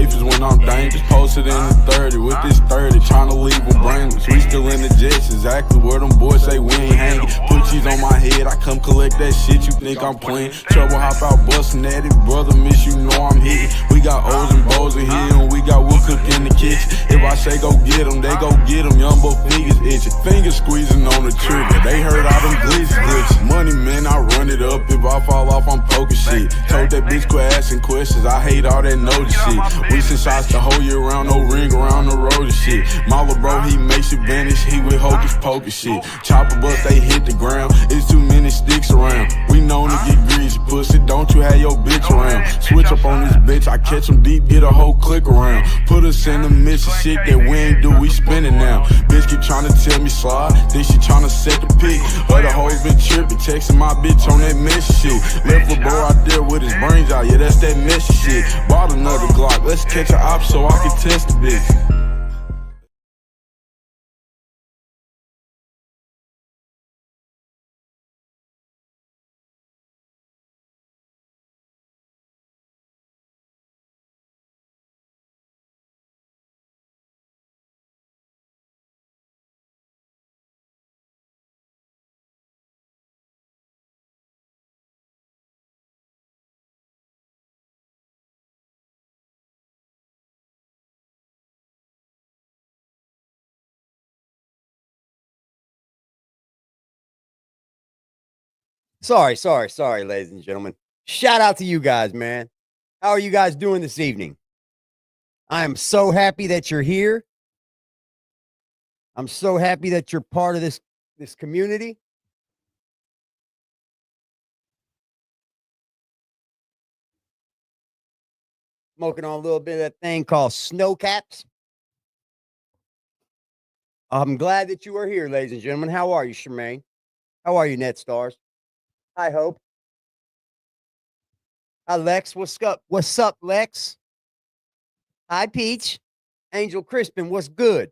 safest when I'm dangerous. Posted in the 30 with this 30, tryna leave them brainless. We still in the jets, exactly where them boys say we ain't hanging. Put cheese on my head, I come collect that shit, you think I'm playing. Trouble hop out bustin' at it, brother miss you know I'm hitting. We got O's and Bo's in here and we got wood cook in the kitchen. If I say go get them, they go get them. Young boy fingers itching, fingers squeezing on the trigger. They heard all them glitches. Money man, I run it up. If I fall off, I'm poking shit. Told that bitch quit asking questions. I hate all that notice shit. We send shots the whole year round, no ring around the road and shit. My little bro, he makes it vanish. He with hocus pocus shit. Chopper bust, they hit the ground. It's too many sticks around. We known to get greasy, pussy. Don't you have your bitch around? Switch up on this bitch. I catch them deep, get a whole click around. Put us in the midst of shit that we ain't do. We spinning now. Bitch keep trying to tell me slide. Think she trying to set the pick. Other hoes been tripping, texting my bitch on that messy shit. Left a bro out there with his brains out. Yeah, that's that messy shit. Bought another Glock. Let's catch a op so I can test the bitch. Sorry, ladies and gentlemen. Shout out to you guys, man. How are you guys doing this evening? I am so happy that you're here. I'm so happy that you're part of this community. Smoking on a little bit of that thing called snow caps. I'm glad that you are here, ladies and gentlemen. How are you, Charmaine? How are you, Net Stars? Hi, Hope. Hi, Lex. What's up? What's up, Lex? Hi, Peach. Angel Crispin, what's good?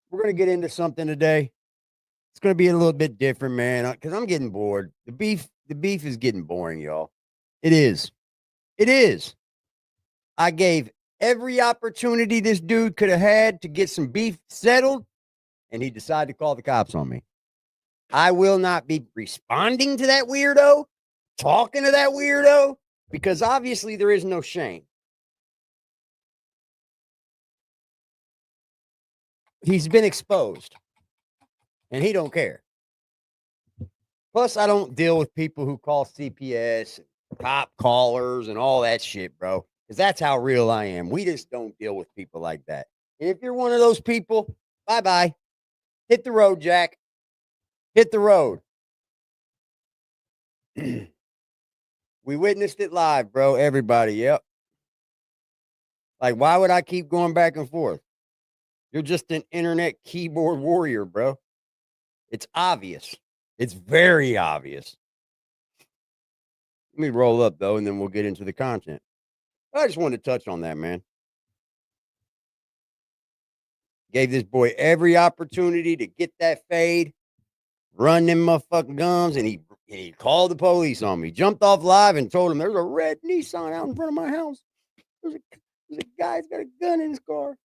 We're going to get into something today. It's going to be a little bit different, man, because I'm getting bored. The beef is getting boring, y'all. It is. It is. I gave every opportunity this dude could have had to get some beef settled, and he decided to call the cops on me. I will not be responding to that weirdo, talking to that weirdo, because obviously there is no shame. He's been exposed, and he don't care. Plus, I don't deal with people who call CPS, cop callers, and all that shit, bro, because that's how real I am. We just don't deal with people like that. And if you're one of those people, bye-bye. Hit the road, Jack. Hit the road. We witnessed it live, bro. Everybody, yep. Like, why would I keep going back and forth? You're just an internet keyboard warrior, bro. It's obvious. It's very obvious. Let me roll up, though, and then we'll get into the content. I just wanted to touch on that, man. Gave this boy every opportunity to get that fade, run them motherfucking gums, and he called the police on me. Jumped off live and told him there's a red Nissan out in front of my house. There's a guy's got a gun in his car.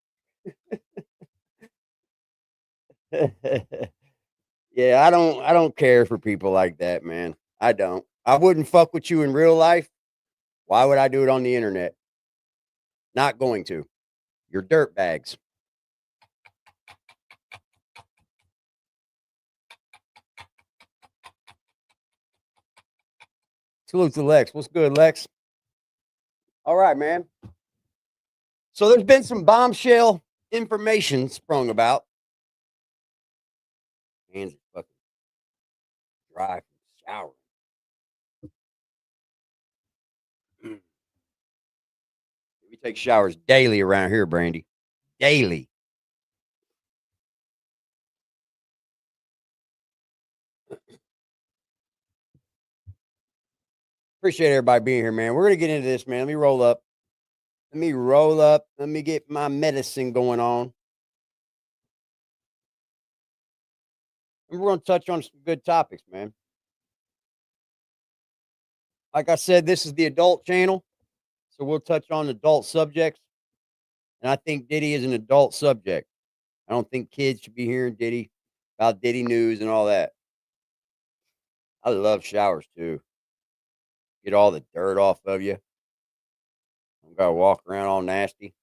Yeah, I don't care for people like that, man. I don't. I wouldn't fuck with you in real life. Why would I do it on the internet? Not going to. You're dirt bags. Salute to Lex. What's good, Lex? All right, man. So there's been some bombshell information sprung about. Hands are fucking dry from showering. We take showers daily around here, Brandy. Daily. Appreciate everybody being here, man. We're going to get into this, man. Let me roll up. Let me get my medicine going on. And we're going to touch on some good topics, man. Like I said, this is the adult channel. So we'll touch on adult subjects. And I think Diddy is an adult subject. I don't think kids should be hearing Diddy about Diddy news and all that. I love showers too. Get all the dirt off of you. Don't gotta walk around all nasty.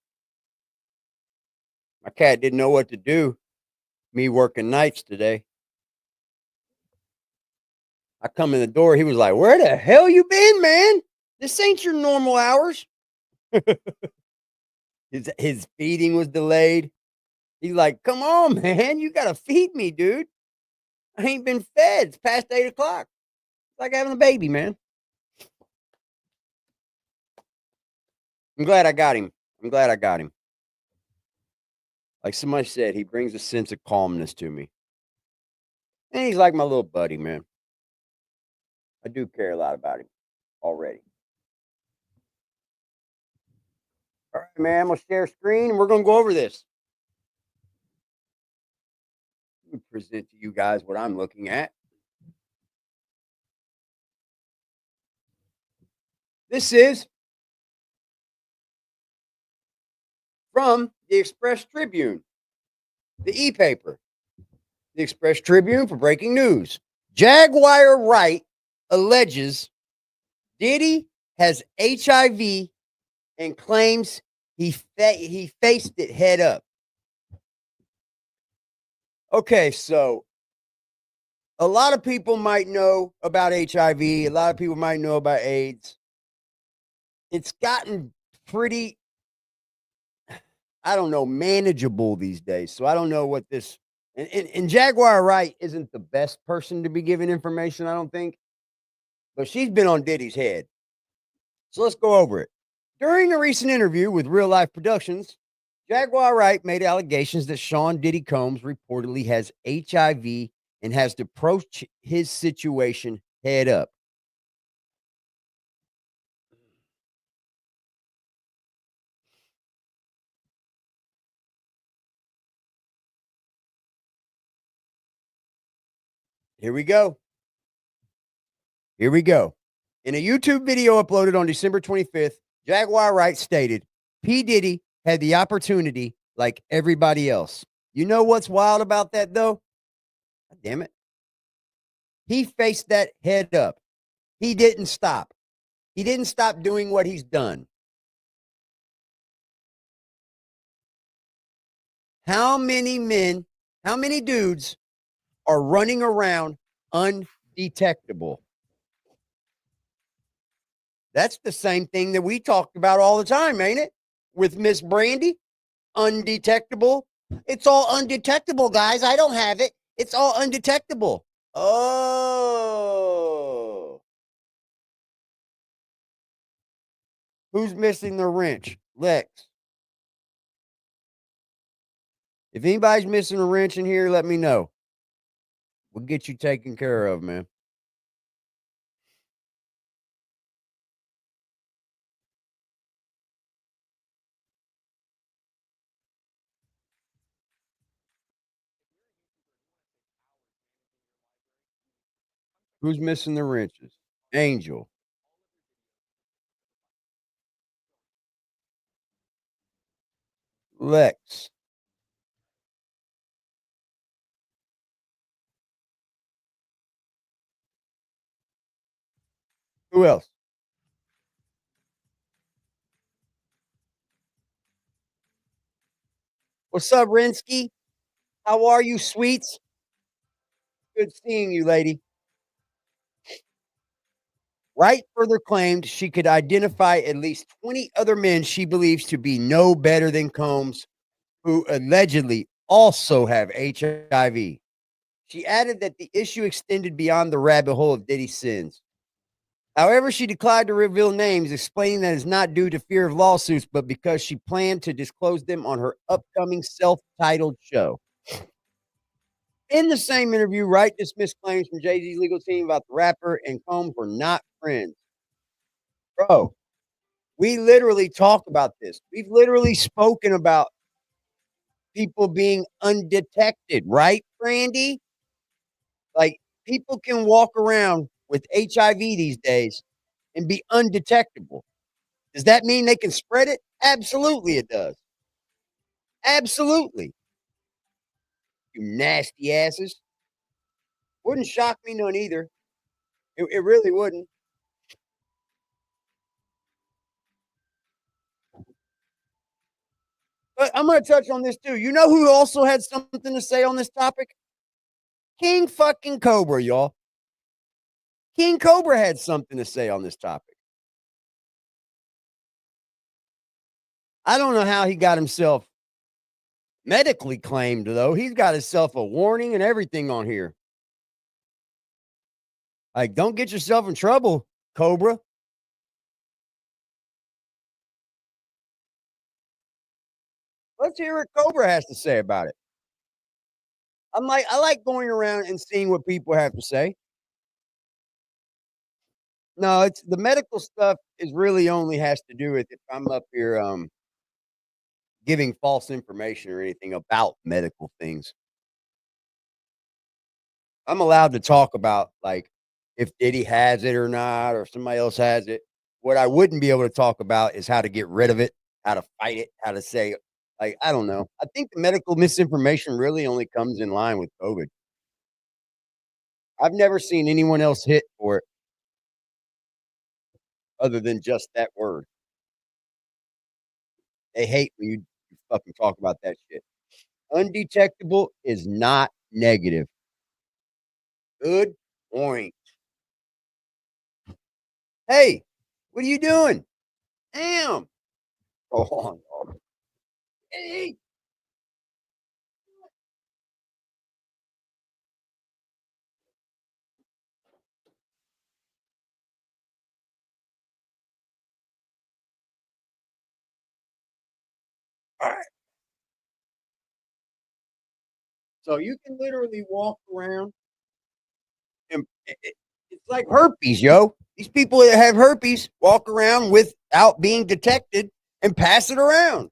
My cat didn't know what to do. Me working nights today. I come in the door. He was like, "Where the hell you been, man? This ain't your normal hours." His feeding was delayed. He's like, "Come on, man. You gotta feed me, dude. I ain't been fed. It's past 8 o'clock. It's like having a baby, man." I'm glad I got him. I'm glad I got him. Like somebody said, he brings a sense of calmness to me. And he's like my little buddy, man. I do care a lot about him already. All right, man. I'm gonna share screen and we're gonna go over this. Let me present to you guys what I'm looking at. This is from the Express Tribune, the e-paper. The Express Tribune for breaking news. Jaguar Wright alleges Diddy has HIV and claims he faced it head up. Okay, so a lot of people might know about HIV. A lot of people might know about AIDS. It's gotten pretty, I don't know, manageable these days. So I don't know what this, and Jaguar Wright isn't the best person to be giving information, I don't think. But she's been on Diddy's head. So let's go over it. During a recent interview with Real Life Productions, Jaguar Wright made allegations that Sean Diddy Combs reportedly has HIV and has to approach his situation head up. Here we go. Here we go. In a YouTube video uploaded on December 25th, Jaguar Wright stated, P. Diddy had the opportunity like everybody else. You know what's wild about that, though? God damn it. He faced that head up. He didn't stop. He didn't stop doing what he's done. How many men, how many dudes are running around undetectable? That's the same thing that we talked about all the time, ain't it? With Miss Brandy, undetectable. It's all undetectable, guys. I don't have it. It's all undetectable. Oh. Who's missing the wrench? Lex. If anybody's missing a wrench in here, let me know. We'll get you taken care of, man. Who's missing the wrenches? Angel. Lex. Who else? What's up, Rinsky? How are you, sweets? Good seeing you, lady. Wright further claimed she could identify at least 20 other men she believes to be no better than Combs, who allegedly also have HIV. She added that the issue extended beyond the rabbit hole of Diddy's sins. However, she declined to reveal names, explaining that it's not due to fear of lawsuits, but because she planned to disclose them on her upcoming self-titled show. In the same interview, Wright dismissed claims from Jay-Z's legal team about the rapper and Combs were not friends. Bro, we literally talk about this. We've literally spoken about people being undetected, right, Brandy? Like, people can walk around with HIV these days and be undetectable. Does that mean they can spread it? Absolutely, it does. Absolutely. You nasty asses. Wouldn't shock me none either. It really wouldn't. But I'm going to touch on this too. You know who also had something to say on this topic? King fucking Cobra, y'all. King Cobra had something to say on this topic. I don't know how he got himself medically claimed, though. He's got himself a warning and everything on here. Like, don't get yourself in trouble, Cobra. Let's hear what Cobra has to say about it. I like going around and seeing what people have to say. No, it's the medical stuff is really only has to do with if I'm up here giving false information or anything about medical things. I'm allowed to talk about like if Diddy has it or not, or if somebody else has it. What I wouldn't be able to talk about is how to get rid of it, how to fight it, how to say, like, I don't know. I think the medical misinformation really only comes in line with COVID. I've never seen anyone else hit for it other than just that word. They hate when you fucking talk about that shit. Undetectable is not negative. Good point. Hey, what are you doing? Damn. Hold on. Dog. Hey. All right. So you can literally walk around and it's like herpes, yo. These people that have herpes walk around without being detected and pass it around.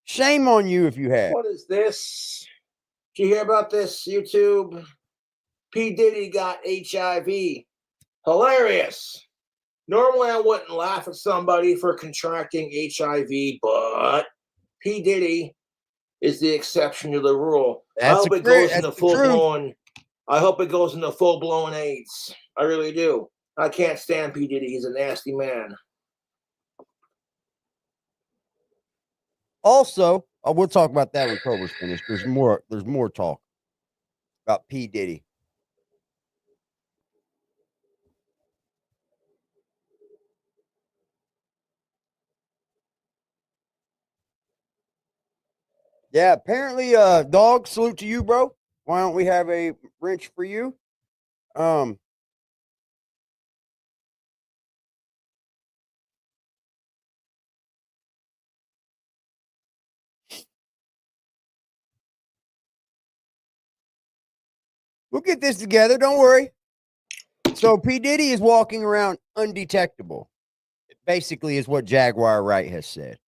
Shame on you if you have. What is this? Did you hear about this, YouTube? P. Diddy got HIV. Hilarious. Normally, I wouldn't laugh at somebody for contracting HIV, but P. Diddy is the exception to the rule. I hope it goes into full-blown. I hope it goes into full-blown AIDS. I really do. I can't stand P. Diddy. He's a nasty man. Also, we'll talk about that when Cobra's finished. There's more talk about P. Diddy. Yeah, apparently, dog, salute to you, bro. Why don't we have a wrench for you? We'll get this together. Don't worry. So P. Diddy is walking around undetectable. Basically, is what Jaguar Wright has said.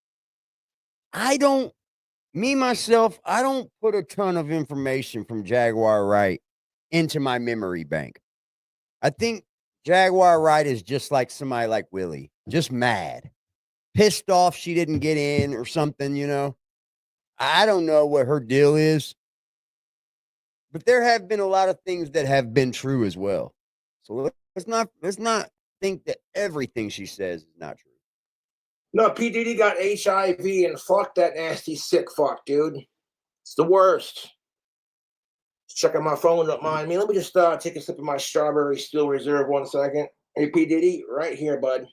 I don't put a ton of information from Jaguar Wright into my memory bank. I think Jaguar Wright is just like somebody like Willie, just mad, pissed off she didn't get in or something, you know. I don't know what her deal is, but there have been a lot of things that have been true as well. So let's not think that everything she says is not true. No, P. Diddy got HIV, and fuck that nasty sick fuck, dude. It's the worst. Checking my phone, don't mind me. Let me just take a sip of my strawberry Steel Reserve 1 second. Hey, P. Diddy, right here, bud.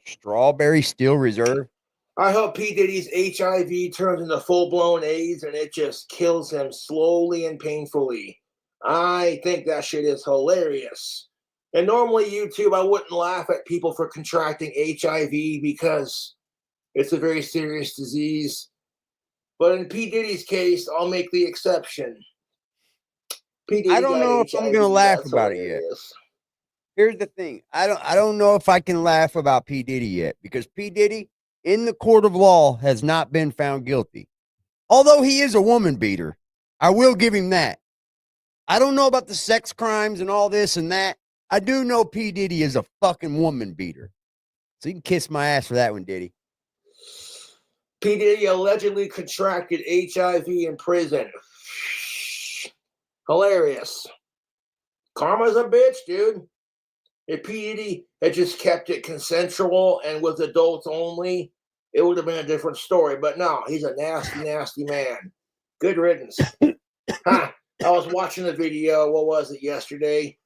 Strawberry Steel Reserve? I hope P. Diddy's HIV turns into full-blown AIDS and it just kills him slowly and painfully. I think that shit is hilarious. And normally, YouTube, I wouldn't laugh at people for contracting HIV because it's a very serious disease. But in P. Diddy's case, I'll make the exception. P. Diddy, I don't know if I'm going to laugh about it yet. Here's the thing. I don't know if I can laugh about P. Diddy yet because P. Diddy, in the court of law, has not been found guilty. Although he is a woman beater. I will give him that. I don't know about the sex crimes and all this and that. I do know P. Diddy is a fucking woman beater. So you can kiss my ass for that one, Diddy. P. Diddy allegedly contracted HIV in prison. Hilarious. Karma's a bitch, dude. If P. Diddy had just kept it consensual and with adults only, it would have been a different story. But no, he's a nasty, nasty man. Good riddance. Huh. I was watching the video, what was it, yesterday?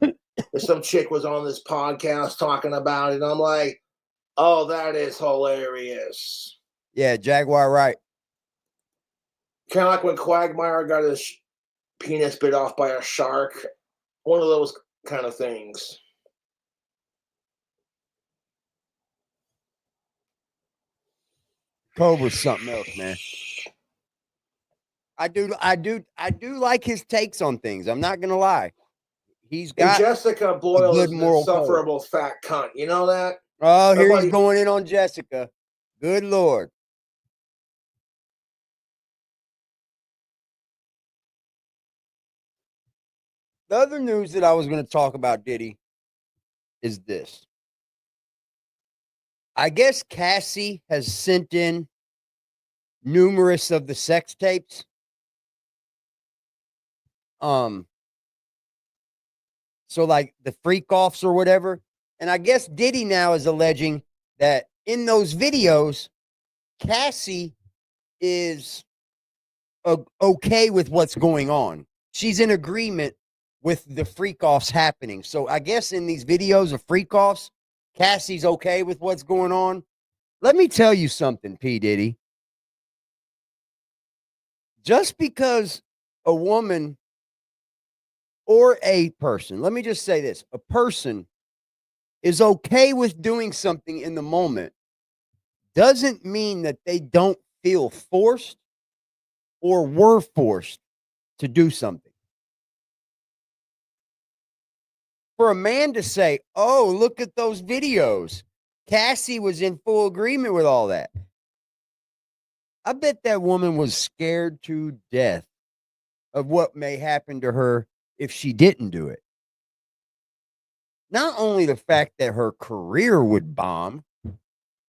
Some chick was on this podcast talking about it. And I'm like, oh, that is hilarious. Yeah, Jaguar Wright. Kind of like when Quagmire got his penis bit off by a shark. One of those kind of things. Cobra's something else, man. I do like his takes on things. I'm not gonna lie. He's got Jessica Boyle good is an moral insufferable fat cunt. You know that? Oh, here he's going in on Jessica. Good Lord. The other news that I was going to talk about, Diddy, is this. I guess Cassie has sent in numerous of the sex tapes. So like the freak offs or whatever. And I guess Diddy now is alleging that in those videos, Cassie is okay with what's going on. She's in agreement with the freak offs happening. So I guess in these videos of freak offs, Cassie's okay with what's going on. Let me tell you something, P. Diddy. Just because a woman or a person, let me just say this, a person is okay with doing something in the moment doesn't mean that they don't feel forced or were forced to do something. For a man to say, oh, look at those videos, Cassie was in full agreement with all that. I bet that woman was scared to death of what may happen to her if she didn't do it. Not only the fact that her career would bomb,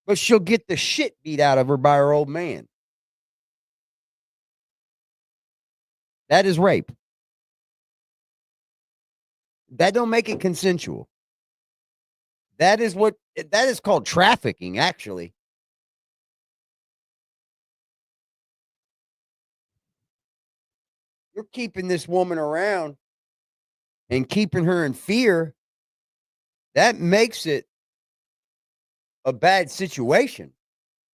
but she'll get the shit beat out of her by her old man. That is rape. That don't make it consensual. That is called trafficking, actually. You're keeping this woman around and keeping her in fear. That makes it a bad situation.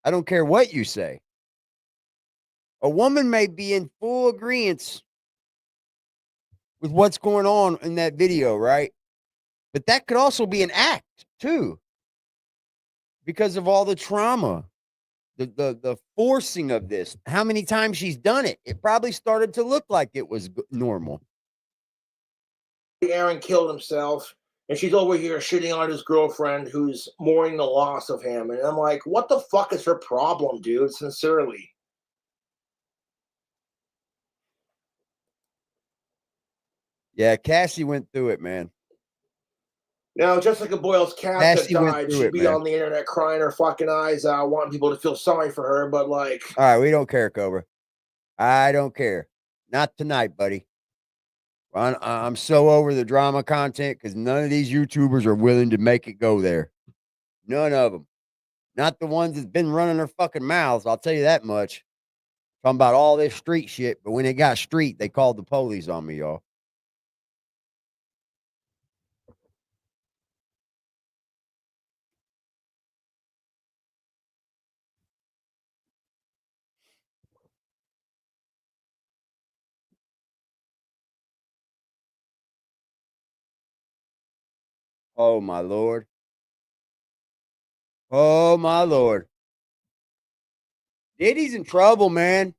I don't care what you say. A woman may be in full agreement with what's going on in that video, right? But that could also be an act too, because of all the trauma, the forcing of this. How many times she's done it? It probably started to look like it was normal. Aaron killed himself, and she's over here shitting on his girlfriend who's mourning the loss of him. And I'm like, what the fuck is her problem, dude? Sincerely. Yeah, Cassie went through it, man. Now, Jessica Boyle's cat that died, she'd be on the internet crying her fucking eyes out, wanting people to feel sorry for her, but like... All right, we don't care, Cobra. I don't care. Not tonight, buddy. I'm so over the drama content because none of these YouTubers are willing to make it go there. None of them. Not the ones that's been running their fucking mouths, I'll tell you that much. Talking about all this street shit, but when it got street, they called the police on me, y'all. Oh, my Lord. Oh, my Lord. Diddy's in trouble, man.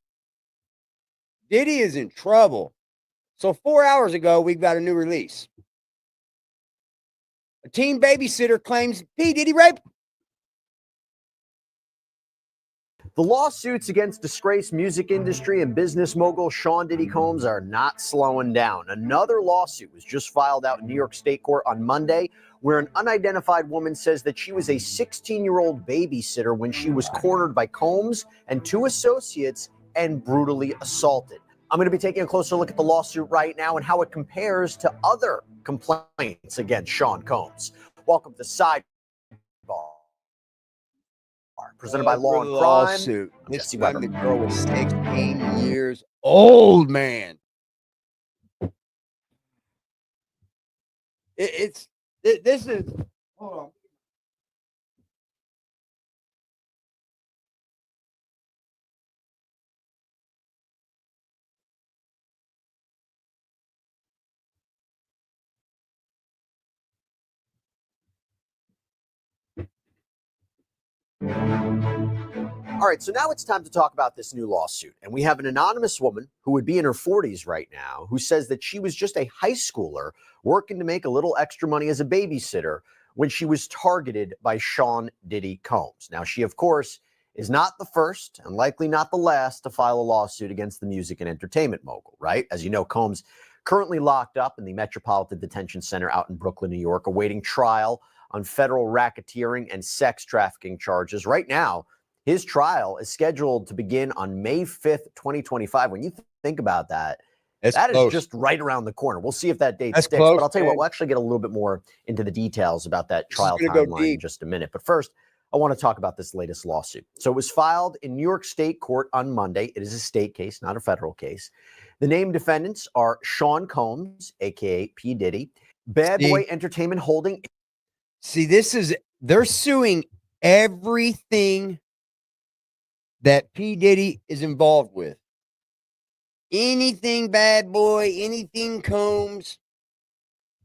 Diddy is in trouble. So 4 hours ago, we got a new release. A teen babysitter claims P. Diddy raped. The lawsuits against disgraced music industry and business mogul Sean Diddy Combs are not slowing down. Another lawsuit was just filed out in New York State Court on Monday, where an unidentified woman says that she was a 16-year-old babysitter when she was cornered by Combs and two associates and brutally assaulted. I'm going to be taking a closer look at the lawsuit right now and how it compares to other complaints against Sean Combs. Welcome to Sidebar, presented by Law and Crime. Lawsuit. I'm This Jesse time Weber. the girl was 16 years old, man. This is, hold on. All right, so now it's time to talk about this new lawsuit. And we have an anonymous woman who would be in her 40s right now who says that she was just a high schooler working to make a little extra money as a babysitter when she was targeted by Sean Diddy Combs. Now, she, of course, is not the first and likely not the last to file a lawsuit against the music and entertainment mogul, right? As you know, Combs currently locked up in the Metropolitan Detention Center out in Brooklyn, New York, awaiting trial on federal racketeering and sex trafficking charges. Right now, his trial is scheduled to begin on May 5th, 2025. When you think about that, that is just right around the corner. We'll see if that date sticks. But I'll tell you what, we'll actually get a little bit more into the details about that trial timeline in just a minute. But first, I want to talk about this latest lawsuit. So it was filed in New York State Court on Monday. It is a state case, not a federal case. The named defendants are Sean Combs, a.k.a. P. Diddy, Bad Boy Entertainment Holding. See, they're suing everything that P. Diddy is involved with. Anything Bad Boy, anything Combs.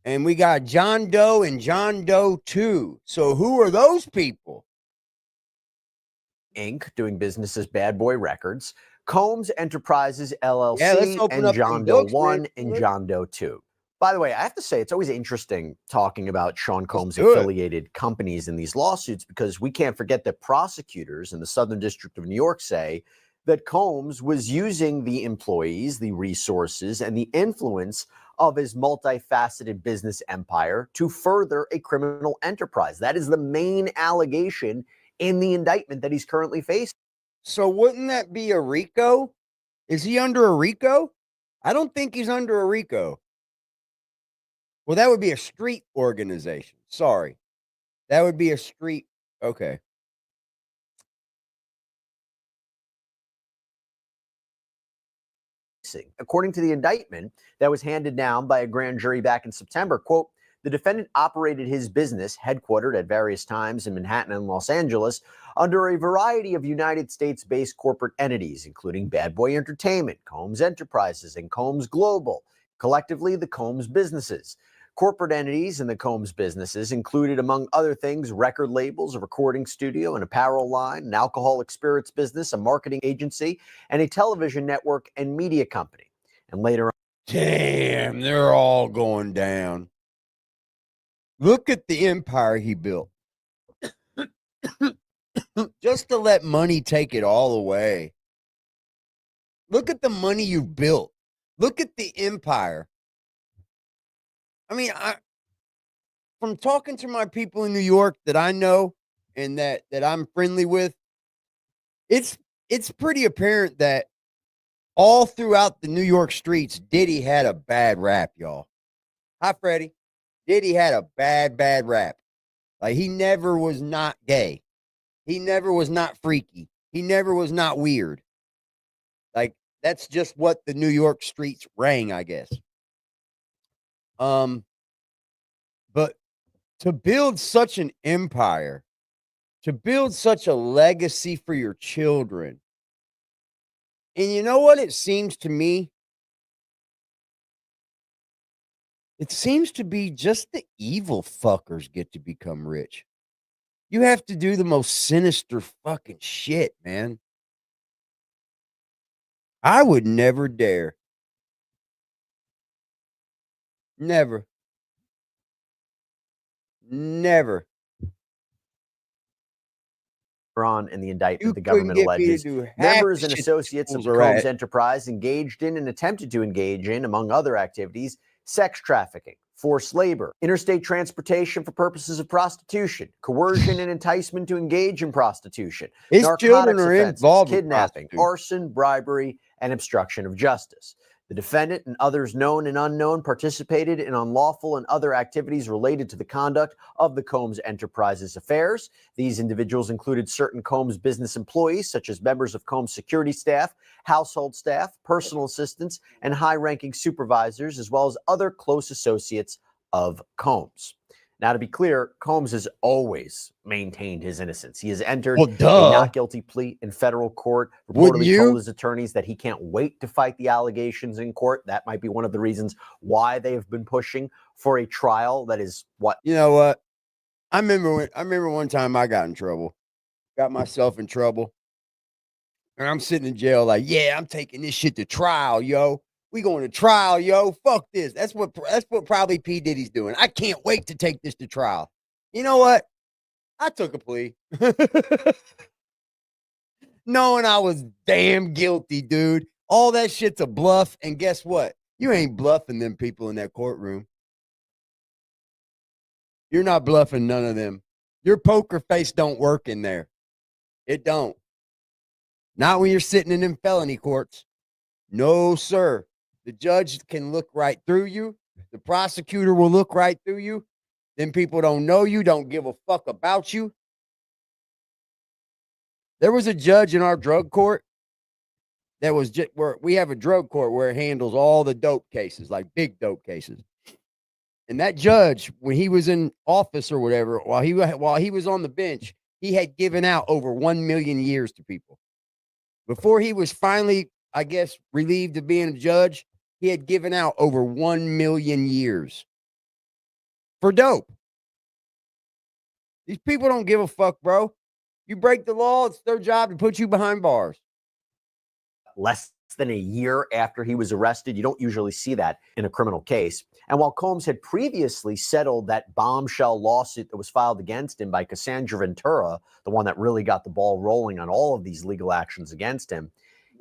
And we got John Doe and John Doe 2. So who are those people? Inc., doing business as Bad Boy Records, Combs Enterprises, LLC, and John Doe 1 and John Doe 2. By the way, I have to say, it's always interesting talking about Sean Combs' affiliated companies in these lawsuits because we can't forget that prosecutors in the Southern District of New York say that Combs was using the employees, the resources, and the influence of his multifaceted business empire to further a criminal enterprise. That is the main allegation in the indictment that he's currently facing. So wouldn't that be a RICO? Is he under a RICO? I don't think he's under a RICO. Well, that would be a street organization. Sorry. That would be a street. Okay. According to the indictment that was handed down by a grand jury back in September, quote, the defendant operated his business, headquartered at various times in Manhattan and Los Angeles, under a variety of United States-based corporate entities, including Bad Boy Entertainment, Combs Enterprises, and Combs Global, collectively the Combs businesses. Corporate entities in the Combs businesses included, among other things, record labels, a recording studio, an apparel line, an alcoholic spirits business, a marketing agency, and a television network and media company. And later on, damn, they're all going down. Look at the empire he built. Just to let money take it all away. Look at the money you built. Look at the empire. I mean, from talking to my people in New York that I know and that I'm friendly with, it's pretty apparent that all throughout the New York streets, Diddy had a bad rap, y'all. Hi, Freddie. Diddy had a bad rap. Like, he never was not gay. He never was not freaky. He never was not weird. Like, that's just what the New York streets rang, I guess. But to build such an empire, to build such a legacy for your children, and you know what it seems to me? It seems to be just the evil fuckers get to become rich. You have to do the most sinister fucking shit, man. I would never dare. Never. Never. on in the indictment, You the couldn't government get me to alleges do half members the and shit associates of schools the are Combs at. enterprise engaged in and attempted to engage in, among other activities, sex trafficking, forced labor, interstate transportation for purposes of prostitution, coercion and enticement to engage in prostitution, His children narcotics are offenses, involved with kidnapping, prostitution. arson, bribery, and obstruction of justice. The defendant and others known and unknown participated in unlawful and other activities related to the conduct of the Combs Enterprises affairs. These individuals included certain Combs business employees, such as members of Combs security staff, household staff, personal assistants, and high-ranking supervisors, as well as other close associates of Combs. Now, to be clear, Combs has always maintained his innocence. He has entered Well, a duh. not guilty plea in federal court, Wouldn't reportedly you? told his attorneys that he can't wait to fight the allegations in court. That might be one of the reasons why they have been pushing for a trial that is what? You know what? I remember one time I got in trouble. Got myself in trouble. And I'm sitting in jail like, yeah, I'm taking this shit to trial, yo. We going to trial, yo. Fuck this. That's what probably P. Diddy's doing. I can't wait to take this to trial. You know what? I took a plea. Knowing I was damn guilty, dude. All that shit's a bluff. And guess what? You ain't bluffing them people in that courtroom. You're not bluffing none of them. Your poker face don't work in there. It don't. Not when you're sitting in them felony courts. No, sir. The judge can look right through you. The prosecutor will look right through you. Then people don't know you, don't give a fuck about you. There was a judge in our drug court that was just where we have a drug court where it handles all the dope cases, like big dope cases. And that judge, when he was in office or whatever, while he was on the bench, he had given out over 1 million years to people. Before he was finally, I guess, relieved of being a judge, he had given out over 1 million years for dope. These people don't give a fuck, bro. You break the law, it's their job to put you behind bars. Less than a year after he was arrested. You don't usually see that in a criminal case. And while Combs had previously settled that bombshell lawsuit that was filed against him by Cassandra Ventura, the one that really got the ball rolling on all of these legal actions against him,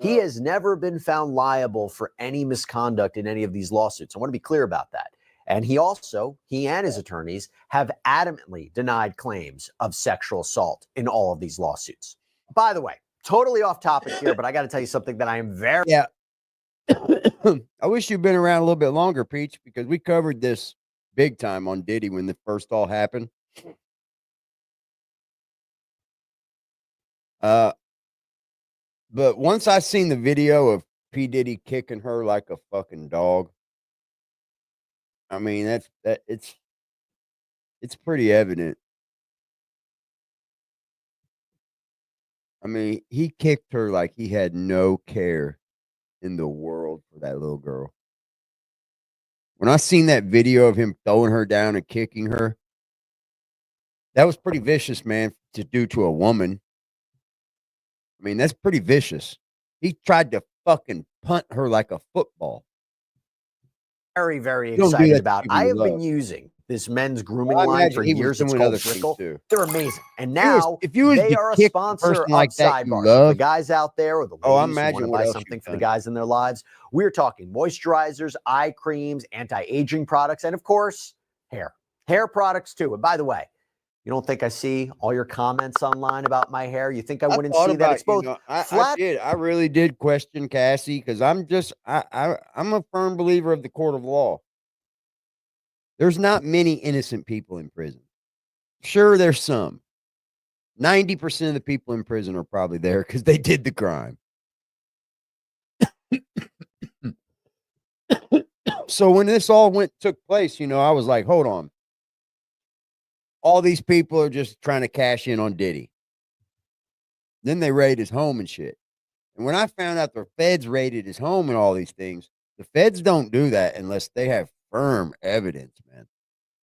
he has never been found liable for any misconduct in any of these lawsuits. I want to be clear about that. And he and his attorneys have adamantly denied claims of sexual assault in all of these lawsuits. By the way, totally off topic here, but I got to tell you something that I am very... Yeah. I wish you'd been around a little bit longer, Peach, because we covered this big time on Diddy when the first all happened. But once I seen the video of P. Diddy kicking her like a fucking dog, I mean, it's pretty evident. I mean, he kicked her like he had no care in the world for that little girl. When I seen that video of him throwing her down and kicking her, that was pretty vicious, man, to do to a woman. I mean, that's pretty vicious. He tried to fucking punt her like a football. Very, very You don't do excited that to about. people I you have been love. using this men's grooming Well, I line imagine for he was years. It's doing called other things Trickle. too. They're amazing. And now If you was they to are a kick a sponsor person of like that you Sidebars. For love, the guys out there or the I ladies who imagine want to what buy else something you've for the done. guys in their lives, we're talking moisturizers, eye creams, anti-aging products, and of course, hair products too. And by the way, you don't think I see all your comments online about my hair? You think I wouldn't thought see that? about, It's both I flat. did. I really did question Cassie because I'm a firm believer of the court of law. There's not many innocent people in prison. Sure, there's some. 90% of the people in prison are probably there because they did the crime. So when this all took place, I was like, hold on. All these people are just trying to cash in on Diddy. Then they raid his home and shit. And when I found out the feds raided his home and all these things, the feds don't do that unless they have firm evidence, man.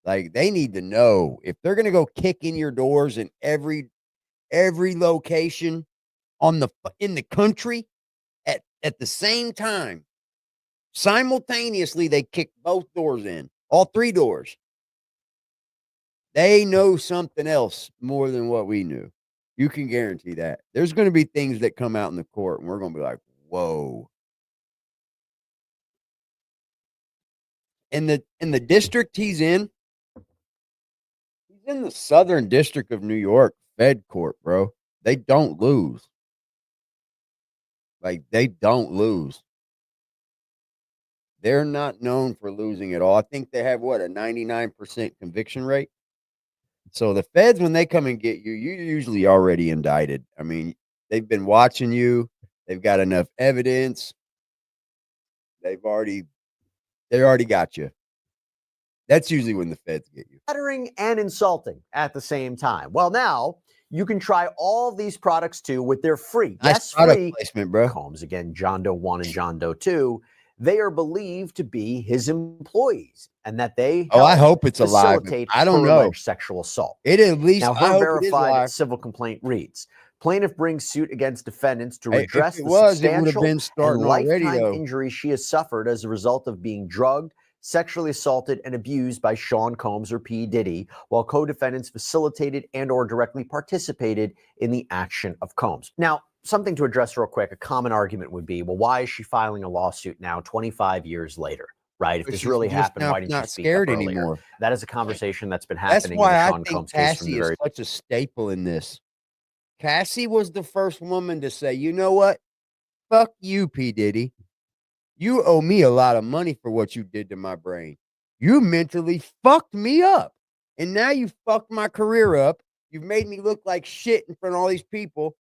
Like, they need to know if they're going to go kick in your doors in every location in the country at the same time. Simultaneously, they kick both doors in, all three doors. They know something else more than what we knew. You can guarantee that. There's going to be things that come out in the court, and we're going to be like, whoa. In the district he's in the Southern District of New York, Fed Court, bro. They don't lose. Like, they don't lose. They're not known for losing at all. I think they have, what, a 99% conviction rate? So the feds, when they come and get you, you're usually already indicted. I mean, they've been watching you. They've got enough evidence. They already got you. That's usually when the feds get you. Flattering and insulting at the same time. Well, now you can try all these products too with their free, Nice free placement, bro. combs. Again, John Doe 1 and John Doe 2. They are believed to be his employees and that they I hope it's alive. I don't know. Alleged sexual assault. It at least Now, I her hope verified civil complaint reads: plaintiff brings suit against defendants to redress if it the was, it would have substantial been and starting already, lifetime though. injury she has suffered as a result of being drugged, sexually assaulted, and abused by Sean Combs or P. Diddy, while co-defendants facilitated and or directly participated in the action of Combs. Now, something to address real quick, a common argument would be, well, why is she filing a lawsuit now 25 years later? Right? If this really happened, why didn't she speak up earlier? Anymore. That is a conversation that's been happening. That's why in the Sean I think Combs case from Cassie the very is such a staple in this. Cassie was the first woman to say, you know what? Fuck you, P. Diddy. You owe me a lot of money for what you did to my brain. You mentally fucked me up. And now you fucked my career up. You've made me look like shit in front of all these people.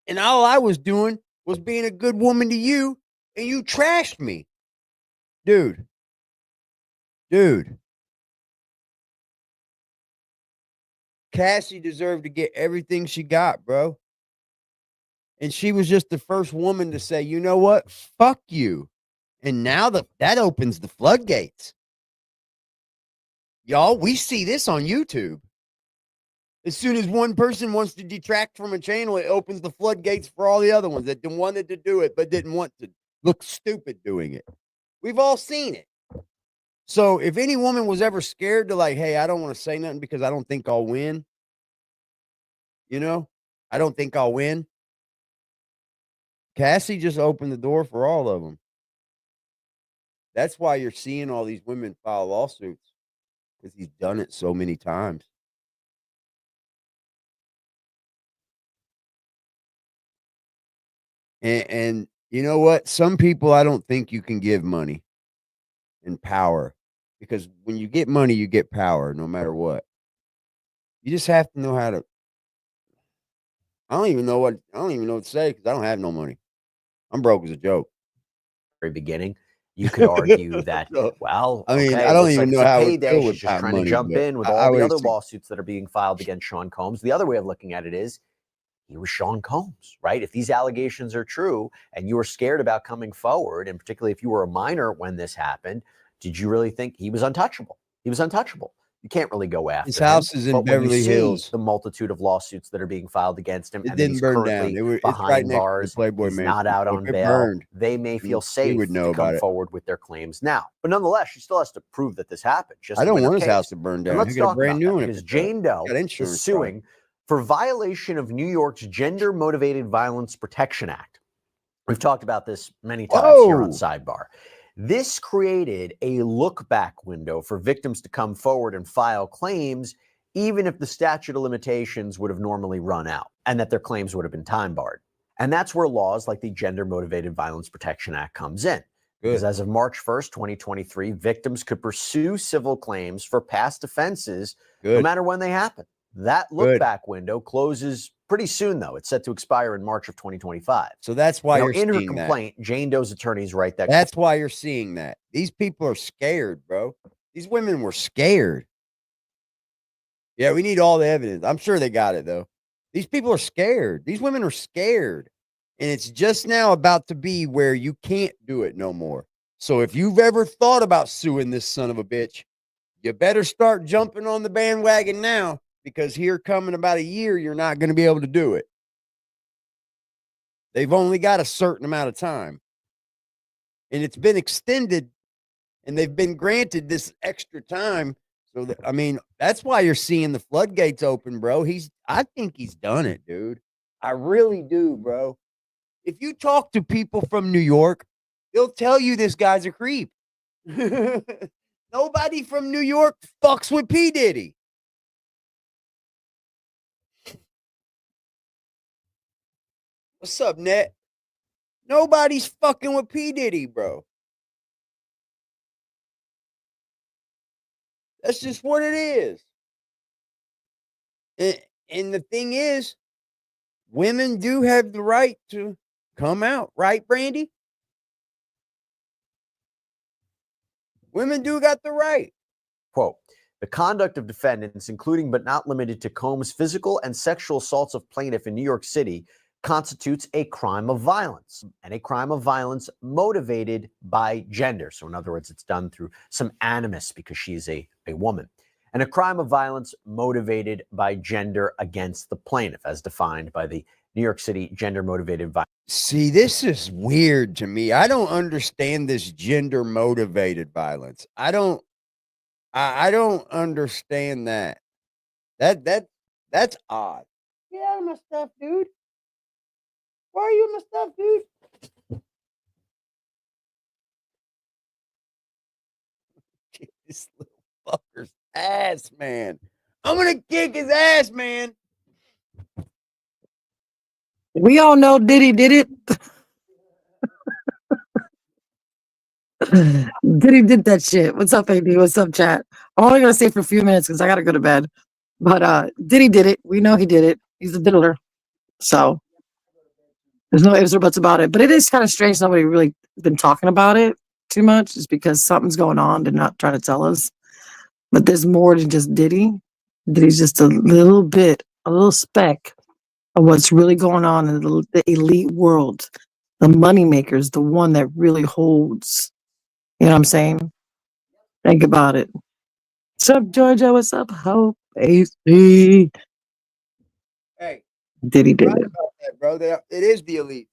And all I was doing was being a good woman to you, and you trashed me. Dude. Cassie deserved to get everything she got, bro. And she was just the first woman to say, you know what? Fuck you. And now that opens the floodgates. Y'all, we see this on YouTube. As soon as one person wants to detract from a channel, it opens the floodgates for all the other ones that wanted to do it but didn't want to look stupid doing it. We've all seen it. So if any woman was ever scared to like, hey, I don't want to say nothing because I don't think I'll win. You know, I don't think I'll win. Cassie just opened the door for all of them. That's why you're seeing all these women file lawsuits, because he's done it so many times. And you know what? Some people, I don't think you can give money and power, because when you get money, you get power no matter what. You just have to know how to. I don't even know what to say because I don't have no money. I'm broke as a joke. Very beginning. You could argue that, well, I mean, I don't even know how it would she's just trying to jump in with all the other lawsuits that are being filed against Sean Combs. The other way of looking at it is, he was Sean Combs, right? If these allegations are true and you were scared about coming forward, and particularly if you were a minor when this happened, did you really think he was untouchable? He was untouchable. You can't really go after his house is in Beverly Hills. The multitude of lawsuits that are being filed against him, it didn't burn down. It's right next to the Playboy Mansion. Not out on bail. They may feel safe to come forward with their claims now, but nonetheless, she still has to prove that this happened. I don't want his house to burn down. Let's talk a brand about new that, because Jane Doe is suing for violation of New York's Gender Motivated Violence Protection Act. We've talked about this many times here on Sidebar. This created a look-back window for victims to come forward and file claims, even if the statute of limitations would have normally run out and that their claims would have been time-barred. And that's where laws like the Gender Motivated Violence Protection Act comes in. Because as of March 1st, 2023, victims could pursue civil claims for past offenses no matter when they happen. That look-back window closes pretty soon, though. It's set to expire in March of 2025. So that's why you're seeing that. In her complaint, Jane Doe's attorneys write that. That's why you're seeing that. These people are scared, bro. These women were scared. Yeah, we need all the evidence. I'm sure they got it, though. These people are scared. These women are scared. And it's just now about to be where you can't do it no more. So if you've ever thought about suing this son of a bitch, you better start jumping on the bandwagon now. Because here coming about a year, you're not going to be able to do it. They've only got a certain amount of time. And it's been extended, and they've been granted this extra time So I mean, that's why you're seeing the floodgates open, bro. I think he's done it, dude. I really do, bro. If you talk to people from New York, they'll tell you this guy's a creep. Nobody from New York fucks with P. Diddy. What's up, Net? Nobody's fucking with P. Diddy, bro. That's just what it is. And the thing is, women do have the right to come out, right, Brandy? Women do got the right. Quote, the conduct of defendants, including but not limited to Combs' physical and sexual assaults of plaintiff in New York City, constitutes a crime of violence, and a crime of violence motivated by gender. So in other words, it's done through some animus because she's a woman. And a crime of violence motivated by gender against the plaintiff, as defined by the New York City gender motivated violence. See, this is weird to me. I don't understand this gender motivated violence. I don't understand that. That's odd. Get out of my stuff, dude. Why are you in my stuff, dude? Kick this little fucker's ass, man. I'm gonna kick his ass, man. We all know Diddy did it. Diddy did that shit. What's up, AD? What's up, chat? I'm only gonna stay for a few minutes because I gotta go to bed. But Diddy did it. We know he did it. He's a diddler. So there's no ifs or buts about it. But it is kind of strange nobody really been talking about it too much, just because something's going on. They're not trying to tell us. But there's more than just Diddy. Diddy's just a little speck of what's really going on in the elite world. The moneymakers, the one that really holds. You know what I'm saying? Think about it. What's up, Georgia? What's up, Hope? AC. Hey, Diddy did right it. about that, bro. It is the elite.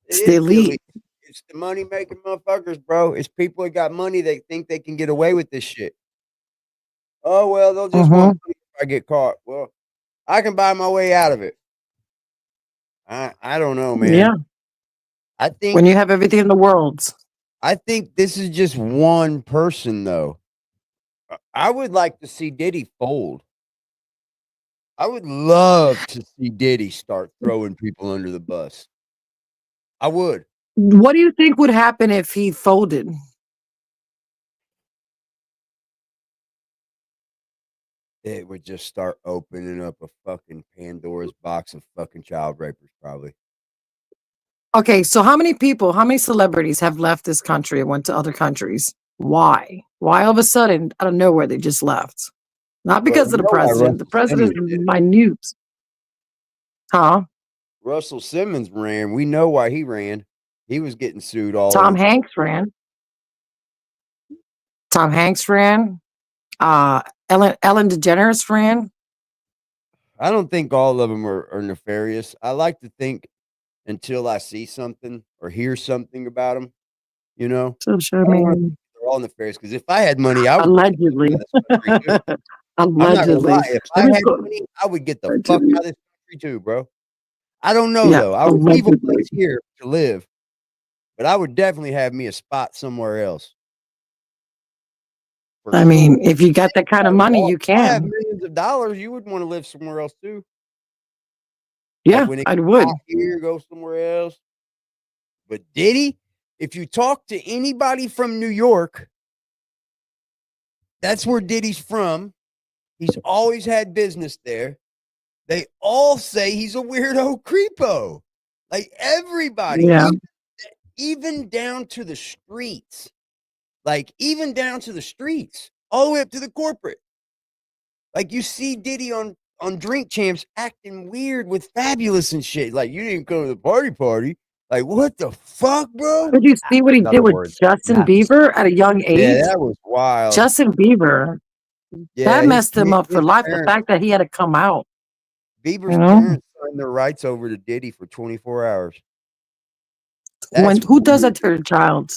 It's the elite. It's the money making motherfuckers, bro. It's people that got money that think they can get away with this shit. Oh well, they'll just want money if I get caught. Well, I can buy my way out of it. I don't know, man. Yeah. I think When you have everything in the world. I think this is just one person, though. I would like to see Diddy fold. I would love to see Diddy start throwing people under the bus. I would. What do you think would happen if he folded? It would just start opening up a fucking Pandora's box of fucking child rapers, probably. Okay, so how many celebrities have left this country and went to other countries? Why? Why all of a sudden, out of nowhere, they just left? Not because of the president. The president is minute. Huh? Russell Simmons ran. We know why he ran. He was getting sued all Tom over. Hanks ran. Tom Hanks ran. Ellen DeGeneres ran. I don't think all of them are nefarious. I like to think until I see something or hear something about them, you know. So sure, I mean, they're all nefarious. Because if I had money, I would allegedly. I'm not gonna lie. If I had money, I would get the fuck out of this country too, bro. I don't know though. I would leave a place here to live, but I would definitely have me a spot somewhere else. I mean, if you got that kind of money, you If I have can. millions of dollars, you would want to live somewhere else too. Yeah, Like I would. Here, go somewhere else. But Diddy, if you talk to anybody from New York, that's where Diddy's from. He's always had business there. They all say he's a weirdo creepo. Like everybody, Yeah. even down to the streets. Like even down to the streets, all the way up to the corporate. Like you see Diddy on Drink Champs acting weird with Fabulous and shit. Like you didn't go to the party. Like what the fuck, bro? Did you see what he did with Justin Bieber at a young age? Yeah, that was wild. Justin Bieber. Yeah, that messed him up for life. The fact that he had to come out. Bieber's parents signed their rights over to Diddy for 24 hours. Who does that to their child?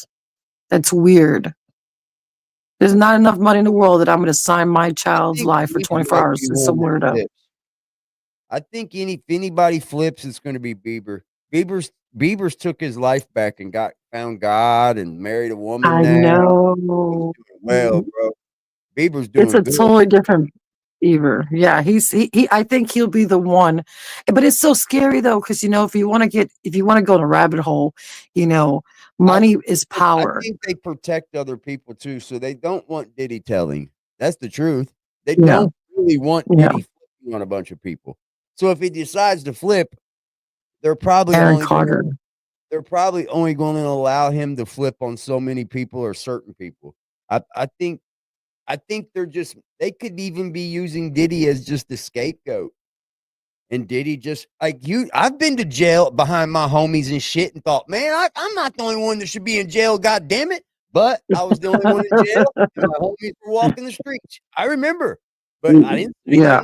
That's weird. There's not enough money in the world that I'm going to sign my I child's think life for Bieber 24 might hours be to one some that weirdo. flips. I think if anybody flips, it's going to be Bieber. Bieber's took his life back and found God and married a woman I now. He's know. doing well, bro. Bieber's It's doing a good. totally different Beaver. Yeah, he I think he'll be the one. But it's so scary though, because if you want to go in a rabbit hole, money is I power. think they protect other people too, so they don't want Diddy telling. That's the truth. They Yeah. don't really want Yeah. Diddy flipping on a bunch of people. So if he decides to flip, they're probably Aaron only Carter. going to allow him to flip on so many people or certain people. I think they could even be using Diddy as just a scapegoat. And Diddy just I've been to jail behind my homies and shit and thought, man, I'm not the only one that should be in jail, god damn it. But I was the only one in jail and my homies were walking the streets. I remember. But I didn't say Yeah.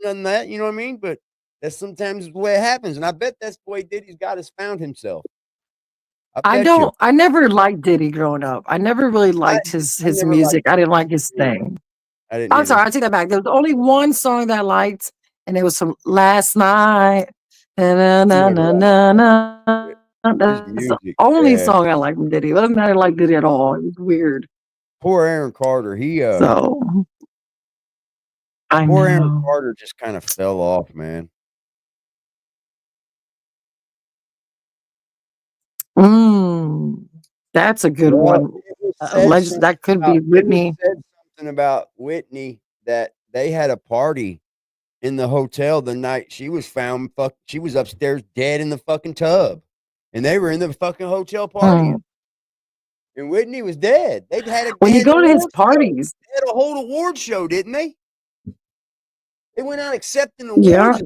none of that, you know what I mean? But that's sometimes the way it happens. And I bet that's the way Diddy's got has found himself. I never liked Diddy growing up. I never really liked his never music. liked I didn't like his thing. I didn't I'm either. sorry, I take that back. There was only one song that I liked, and it was from Last Night. Na, na, na, na, na. That's the music, only yeah. song I like from Diddy. Other than that, I didn't like Diddy at all. It was weird. Poor Aaron Carter. So I Poor Aaron know. Carter just kind of fell off, man. That's a good Well, one. That could be Whitney. It said something about Whitney that they had a party in the hotel the night she was found. She was upstairs dead in the fucking tub, and they were in the fucking hotel party. And Whitney was dead. They had When you go to his parties, they had a whole award show, didn't they? They went out accepting yeah. awards.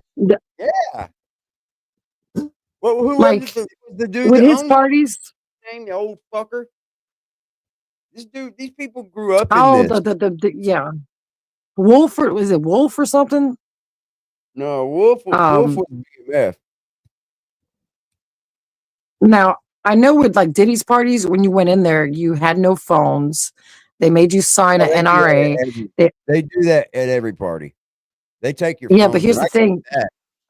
Yeah. Well, who Like, was the dude with that his owned parties, the old fucker? These people grew up in oh, this. yeah. Wolford, was it Wolf or something? No, Wolf was BMF. Now, I know with like Diddy's parties, when you went in there, you had no phones. They made you sign an NRA. They do that at every party. They take your Yeah, phones, but here's the thing.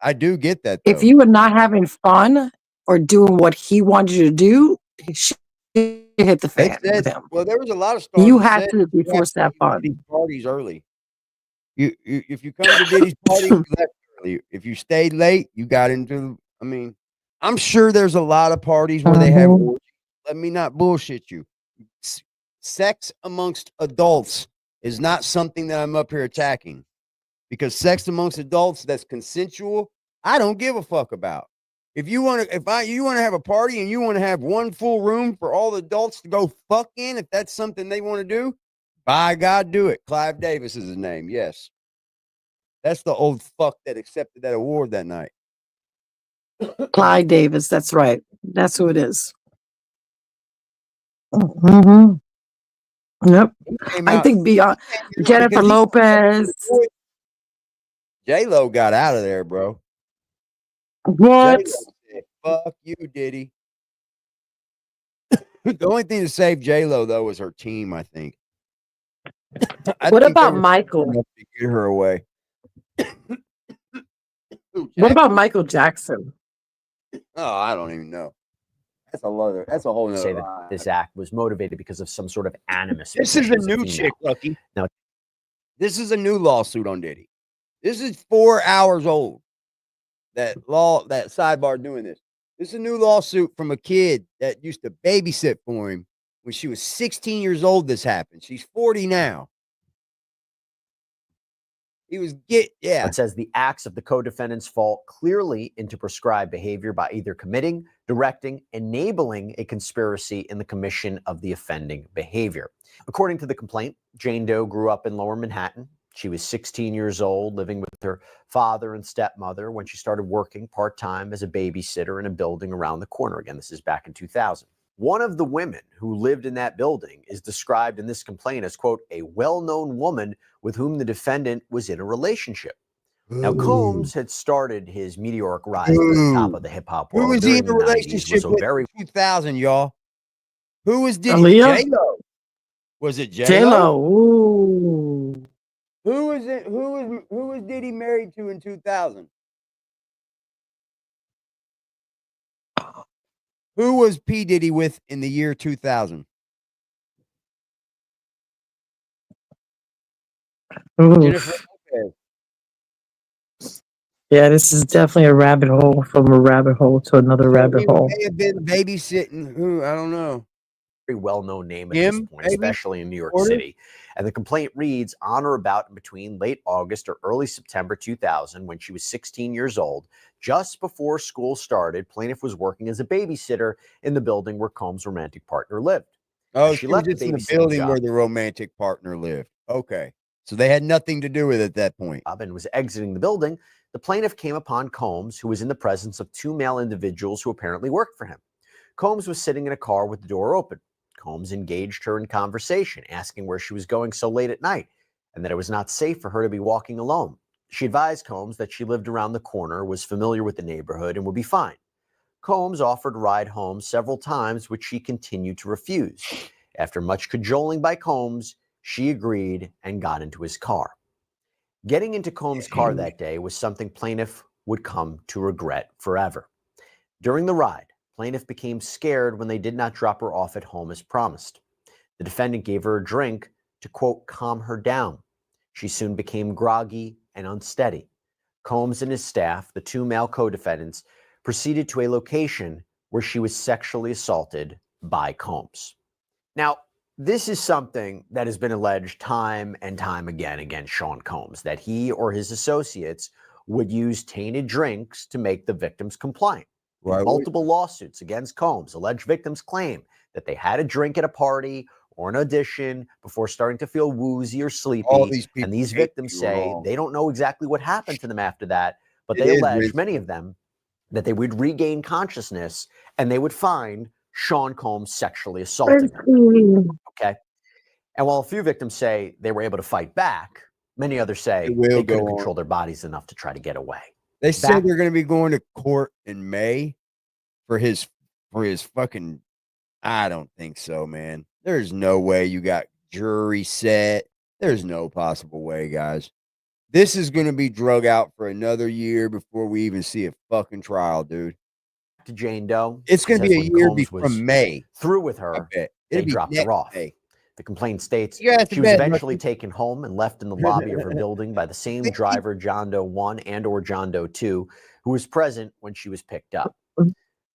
I do get that, though. If you were not having fun or doing what he wanted you to do, shit hit the fan with him. Well, there was a lot of stars. You had to be forced to have fun. Parties early. If you come to Diddy's party, you left early. If you stayed late, you got into. I mean, I'm sure there's a lot of parties where they have. Let me not bullshit you. Sex amongst adults is not something that I'm up here attacking, because sex amongst adults that's consensual, I don't give a fuck about. If you want to, you want to have a party and you want to have one full room for all the adults to go fuck in, if that's something they want to do, by God, do it. Clive Davis is his name. Yes. That's the old fuck that accepted that award that night. Clyde Davis. That's right. That's who it is. Mm-hmm. Yep. I think beyond Jennifer Lopez. J-Lo got out of there, bro. What? Said, fuck you, Diddy. The only thing to save J-Lo, though, was her team, I think. What about Michael? To get her away. What about Michael Jackson? Oh, I don't even know. That's a whole nother say that this act was motivated because of some sort of animus. This is a new chick, Lucky. Now, this is a new lawsuit on Diddy. This is 4 hours old. That sidebar doing this. This is a new lawsuit from a kid that used to babysit for him when she was 16 years old. This happened. She's 40 now. It says the acts of the co-defendants fall clearly into prescribed behavior by either committing, directing, enabling a conspiracy in the commission of the offending behavior. According to the complaint, Jane Doe grew up in Lower Manhattan. She was 16 years old, living with her father and stepmother when she started working part-time as a babysitter in a building around the corner. Again, this is back in 2000. One of the women who lived in that building is described in this complaint as, quote, a well-known woman with whom the defendant was in a relationship. Now, Combs had started his meteoric rise to the top of the hip-hop world. Who was he in a relationship with in 2000, y'all? Who was Diddy? Aaliyah? J-Lo. Was it J-Lo? J-Lo. Ooh. Who was it? Who was Diddy married to in 2000? Who was P. Diddy with in the year 2000? Jennifer Oof. Lopez. Yeah, this is definitely a rabbit hole from a rabbit hole to another So rabbit it hole. may have been babysitting. Who? I don't know. Very well-known name at this Him, point, maybe? especially in New York Porter? City. And the complaint reads, on or about in between late August or early September 2000, when she was 16 years old, just before school started, plaintiff was working as a babysitter in the building where Combs' romantic partner lived. Oh, As she was just in the building where the romantic partner lived. Okay. So they had nothing to do with it at that point. And was exiting the building, the plaintiff came upon Combs, who was in the presence of two male individuals who apparently worked for him. Combs was sitting in a car with the door open. Combs engaged her in conversation, asking where she was going so late at night and that it was not safe for her to be walking alone. She advised Combs that she lived around the corner, was familiar with the neighborhood, and would be fine. Combs offered a ride home several times, which she continued to refuse. After much cajoling by Combs, she agreed and got into his car. Getting into Combs' car that day was something plaintiff would come to regret forever. During the ride, plaintiff became scared when they did not drop her off at home as promised. The defendant gave her a drink to, quote, calm her down. She soon became groggy and unsteady. Combs and his staff, the two male co-defendants, proceeded to a location where she was sexually assaulted by Combs. Now, this is something that has been alleged time and time again against Sean Combs, that he or his associates would use tainted drinks to make the victims compliant. Right. Multiple lawsuits against Combs, alleged victims claim that they had a drink at a party or an audition before starting to feel woozy or sleepy. All these people and these hate victims you say wrong. they don't know exactly what happened to them after that, but It they is allege, risky. many of them, that they would regain consciousness and they would find Sean Combs sexually assaulting them. Okay. And while a few victims say they were able to fight back, many others say they couldn't control their bodies enough to try to get away. They said they're going to be going to court in May for his fucking. I don't think so, man. There's no way you got jury set. There's no possible way, guys. This is going to be drug out for another year before we even see a fucking trial, dude. To Jane Doe, it's going to be a year from May. Through with her, they dropped her off. May. The complaint states she was eventually taken home and left in the lobby of her building by the same driver, John Doe 1 and or John Doe 2, who was present when she was picked up.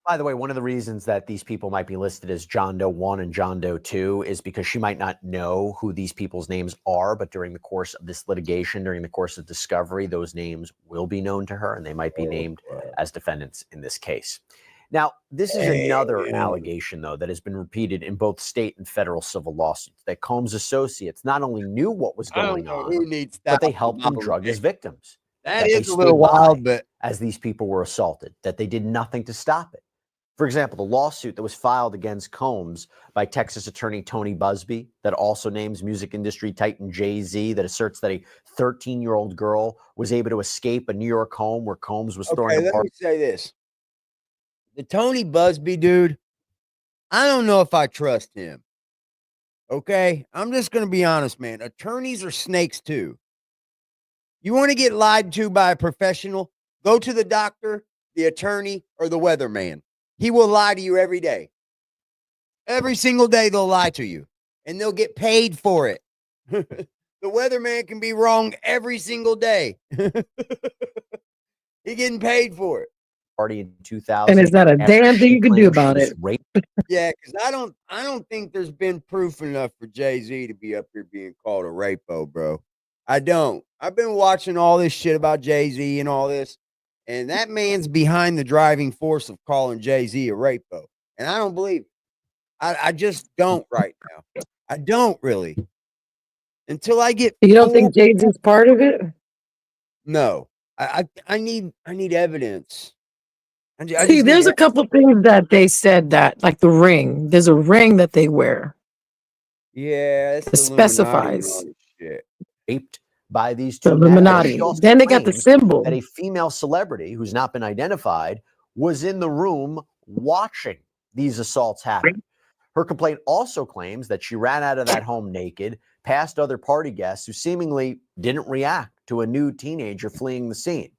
By the way, one of the reasons that these people might be listed as John Doe 1 and John Doe 2 is because she might not know who these people's names are, but during the course of this litigation, during the course of discovery, those names will be known to her and they might be named as defendants in this case. Now, this is another allegation, though, that has been repeated in both state and federal civil lawsuits, that Combs' associates not only knew what was going on, but they helped them drug his victims. That is a little wild, but as these people were assaulted, that they did nothing to stop it. For example, the lawsuit that was filed against Combs by Texas attorney Tony Busby, that also names music industry titan Jay-Z, that asserts that a 13-year-old girl was able to escape a New York home where Combs was throwing a party. Let me say this. The Tony Busby dude, I don't know if I trust him. Okay? I'm just going to be honest, man. Attorneys are snakes too. You want to get lied to by a professional? Go to the doctor, the attorney, or the weatherman. He will lie to you every day. Every single day they'll lie to you. And they'll get paid for it. The weatherman can be wrong every single day. He's getting paid for it. Party in 2000. And is that a damn thing you can do about it? Yeah, because I don't think there's been proof enough for Jay-Z to be up here being called a rapo, bro. I don't. I've been watching all this shit about Jay-Z and all this, and that man's behind the driving force of calling Jay-Z a rapo. And I don't believe it. I just don't right now. I don't really. Until I get You don't think Jay-Z's part of it? No. I need evidence. See, there's a couple things that they said that, like the ring. There's a ring that they wear. Yeah, it specifies. Raped by these two the Illuminati. Then they got the symbol. That a female celebrity who's not been identified was in the room watching these assaults happen. Her complaint also claims that she ran out of that home naked, past other party guests who seemingly didn't react to a nude teenager fleeing the scene.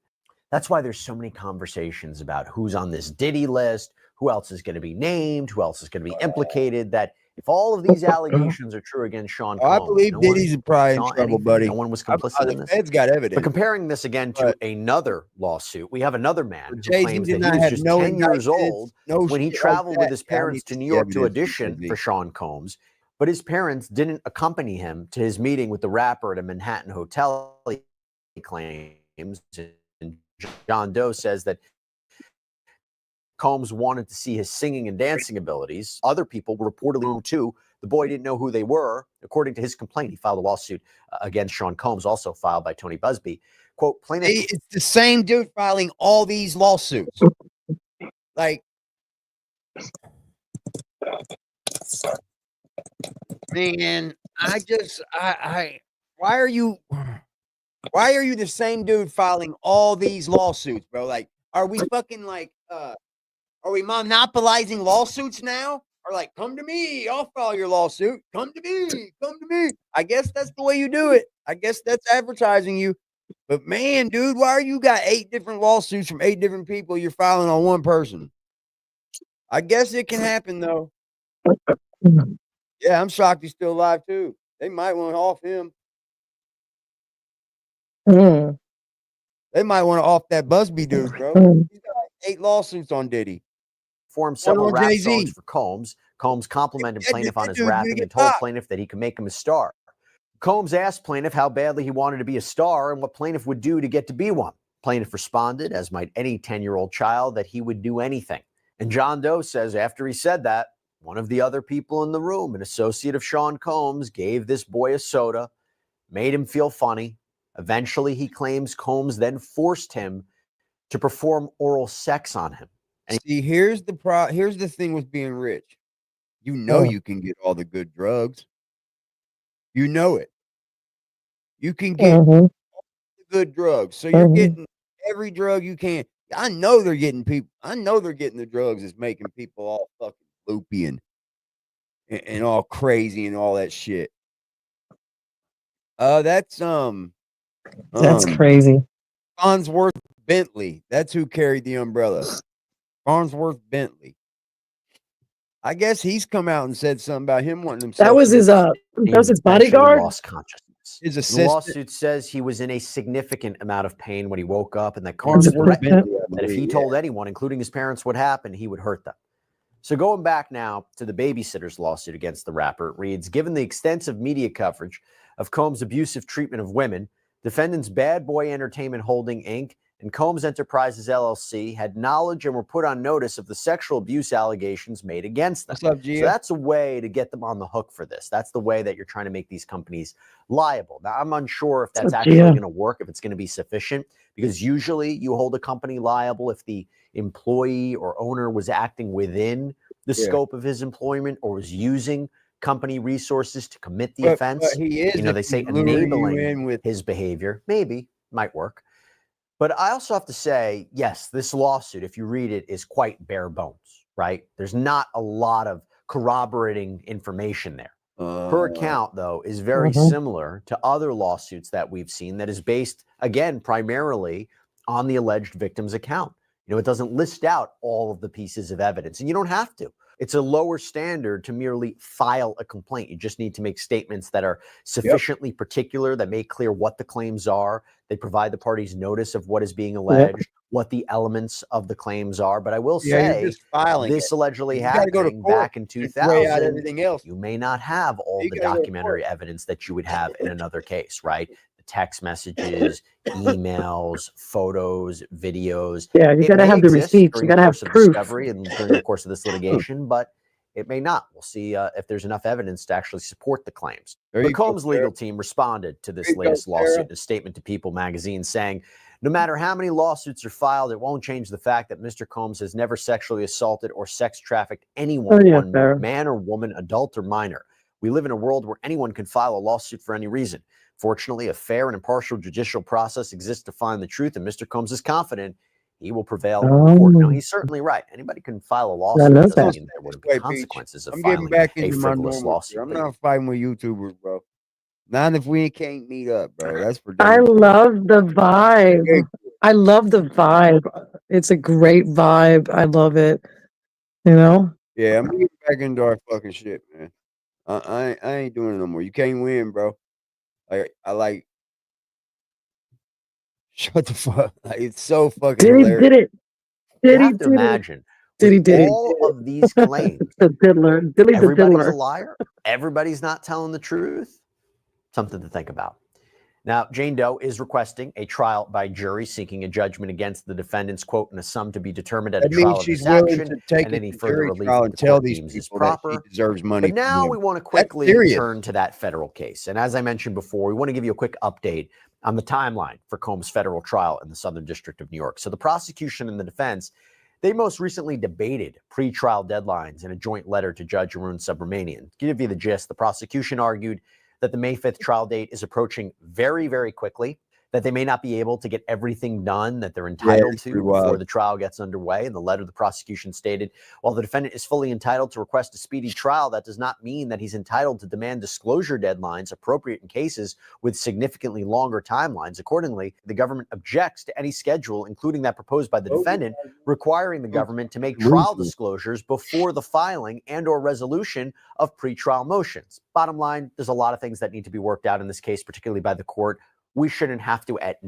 That's why there's so many conversations about who's on this Diddy list, who else is going to be named, who else is going to be implicated, that if all of these allegations are true against Sean Combs, I believe Diddy's probably in trouble, buddy. No one was complicit in this. The Fed's got evidence. But comparing this again to another lawsuit, we have another man who Jay-Z claims did that he not was have just no 10 years indictments, old when he shit like traveled with that. his Yeah, I parents need to New see York to evidence audition from for Sean Combs, but his parents didn't accompany him to his meeting with the rapper at a Manhattan hotel, he claims. And John Doe says that Combs wanted to see his singing and dancing abilities. Other people were reportedly too. The boy didn't know who they were. According to his complaint, he filed a lawsuit against Sean Combs, also filed by Tony Busby. Quote, plaintiff. It's the same dude filing all these lawsuits. Like, man, why are you the same dude filing all these lawsuits, bro? Like, are we fucking like, are we monopolizing lawsuits now? Or like, come to me, I'll file your lawsuit. Come to me, come to me. I guess that's the way you do it. I guess that's advertising you. But man, dude, why are you got 8 different lawsuits from 8 different people you're filing on one person? I guess it can happen though. Yeah, I'm shocked he's still alive too. They might want to off him. They might want to off that Busby dude, bro. He's got 8 lawsuits on Diddy. Formed several on rap Jay-Z. songs for Combs. Combs complimented Yeah, plaintiff on his dude, rapping nigga, and told stop. plaintiff that he could make him a star. Combs asked plaintiff how badly he wanted to be a star and what plaintiff would do to get to be one. Plaintiff responded, as might any 10-year-old child, that he would do anything. And John Doe says after he said that, one of the other people in the room, an associate of Sean Combs, gave this boy a soda, made him feel funny. Eventually, he claims Combs then forced him to perform oral sex on him. See, here's the thing with being rich. You know you can get all the good drugs. You know it. You can get all the good drugs. So you're getting every drug you can. I know they're getting the drugs that's making people all fucking loopy and all crazy and all that shit. That's crazy. Farnsworth Bentley. That's who carried the umbrella. Farnsworth Bentley. I guess he's come out and said something about him wanting himself. That was his bodyguard. Lost consciousness. His The assistant. lawsuit says he was in a significant amount of pain when he woke up, and that Farnsworth Bentley, that if he told anyone, including his parents, what happened, he would hurt them. So going back now to the babysitter's lawsuit against the rapper, it reads, given the extensive media coverage of Combs' abusive treatment of women, defendants Bad Boy Entertainment Holding, Inc., and Combs Enterprises, LLC, had knowledge and were put on notice of the sexual abuse allegations made against them. What's up, Gia? So that's a way to get them on the hook for this. That's the way that you're trying to make these companies liable. Now, I'm unsure if that's actually going to work, if it's going to be sufficient, because usually you hold a company liable if the employee or owner was acting within the scope of his employment or was using company resources to commit the offense. But he is, they say enabling his behavior. Maybe, might work. But I also have to say, yes, this lawsuit, if you read it, is quite bare bones, right? There's not a lot of corroborating information there. Her account, though, is very similar to other lawsuits that we've seen that is based, again, primarily on the alleged victim's account. It doesn't list out all of the pieces of evidence, and you don't have to. It's a lower standard to merely file a complaint. You just need to make statements that are sufficiently particular, that make clear what the claims are. They provide the parties notice of what is being alleged, what the elements of the claims are. But I will say, this allegedly happening back in 2000, you may not have all the documentary evidence that you would have in another case, right? The text messages, emails, photos, videos. Yeah, you got to have the receipts. You got to have proof. Discovery and during the course of this litigation, but it may not. We'll see if there's enough evidence to actually support the claims. The Combs legal team responded to this latest lawsuit in a statement to People magazine saying, no matter how many lawsuits are filed, it won't change the fact that Mr. Combs has never sexually assaulted or sex trafficked anyone, man or woman, adult or minor. We live in a world where anyone can file a lawsuit for any reason. Fortunately, a fair and impartial judicial process exists to find the truth, and Mr. Combs is confident he will prevail in court. Now, Oh, he's certainly right. Anybody can file a I lawsuit. love It doesn't that. mean there wouldn't be Wait, Peach. consequences of I'm getting filing back a into my frivolous normal shit. lawsuit. I'm But not fighting with YouTubers, bro. Not if we can't meet up, bro. That's for I damn sure. love the Okay, vibe. cool. I love the vibe. It's a great vibe. I love it. You know? Yeah, I'm getting back into our fucking shit, man. I ain't doing it no more. You can't win, bro. I like shut the fuck. Like, it's so fucking Diddy hilarious. did it. you Diddy have to did it. imagine Diddy with did it. all of these claims, The diddler. Dilly the everybody's a diddler. liar. Everybody's not telling the truth. Something to think about. Now, Jane Doe is requesting a trial by jury, seeking a judgment against the defendants, quote, in a sum to be determined at a That trial means of she's this willing action, to take and it any to further jury relief trial that and the tell court these deems is people that she proper. deserves money But now from we them. want to That's quickly serious. turn to that federal case. And as I mentioned before, we want to give you a quick update on the timeline for Combs' federal trial in the Southern District of New York. So the prosecution and the defense, they most recently debated pre-trial deadlines in a joint letter to Judge Arun Subramanian. To give you the gist, the prosecution argued that the May 5th trial date is approaching very, very quickly, that they may not be able to get everything done that they're entitled it's to pretty before wild. the trial gets underway. In the letter, the prosecution stated, while the defendant is fully entitled to request a speedy trial, that does not mean that he's entitled to demand disclosure deadlines appropriate in cases with significantly longer timelines. Accordingly, the government objects to any schedule, including that proposed by the defendant, requiring the government to make trial disclosures before the filing and or resolution of pretrial motions. Bottom line, there's a lot of things that need to be worked out in this case, particularly by the court. We shouldn't have to at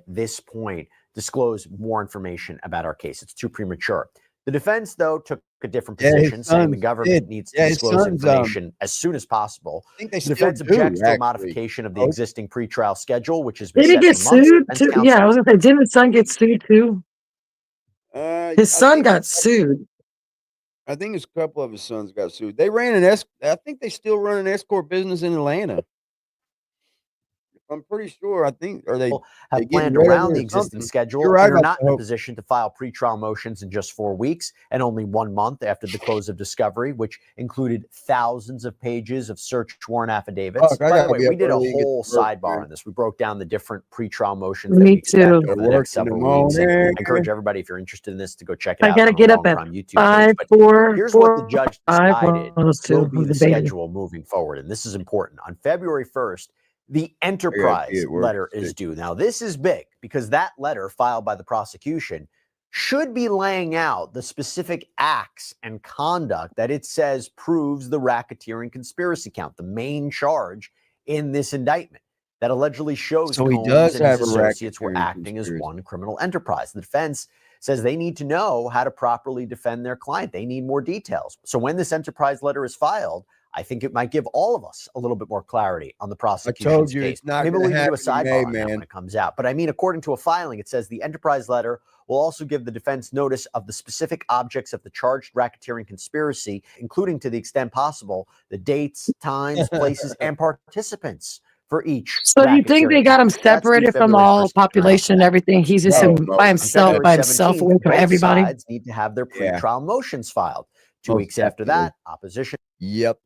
this point, disclose more information about our case. It's too premature. The defense, though, took a different position, saying the government needs to disclose information as soon as possible. I think they The still defense do, objects to a actually. modification of the Oh, existing pretrial schedule, which has been Did he set get for months. sued Defense too? counsel, Yeah, I was gonna say, didn't his son get sued too? I His son think got sued. I think a couple of his sons got sued. They ran I think they still run an escort business in Atlanta. I'm pretty sure. I think, are they have getting planned rid of around it the or existing something? schedule You're right and are about not the in a whole. position to file pretrial motions in just 4 weeks and only 1 month after the close of discovery, which included thousands of pages of search warrant affidavits. Fuck, I By the gotta way, be we up did a early and get whole to work, sidebar man. on this. We broke down the different pretrial motions that Me we expect too. over the Gotta work next in the several weeks. And I morning. encourage everybody, if you're interested in this, to go check it I out gotta on the get up Long at Crime YouTube page. 5, But 4, here's what the 4, judge 5, decided one of those will two be with the the baby. schedule moving forward. And this is important. On February 1st, the I gotta be enterprise at work letter at is 6. due. Now, this is big because that letter filed by the prosecution should be laying out the specific acts and conduct that it says proves the racketeering conspiracy count, the main charge in this indictment that allegedly shows So he Combs does and his have a associates were racketeering acting as conspiracy. one criminal enterprise. The defense says they need to know how to properly defend their client. They need more details. So when this enterprise letter is filed, I think it might give all of us a little bit more clarity on the I prosecution's told you case. it's not Maybe going we'll to even do a happen in May, sidebar on that when man. it comes out. But I mean, according to a filing, it says the enterprise letter will also give the defense notice of the specific objects of the charged racketeering conspiracy, including, to the extent possible, the dates, times, places, and participants for each So you think they racketeering got him count. That's due separated from February all 1st to turn out. population and everything? He's just No, by On himself, February by himself, 17th, away from both everybody. sides need to have their Yeah, pretrial motions filed. 2 most weeks after definitely. that, opposition. Yep.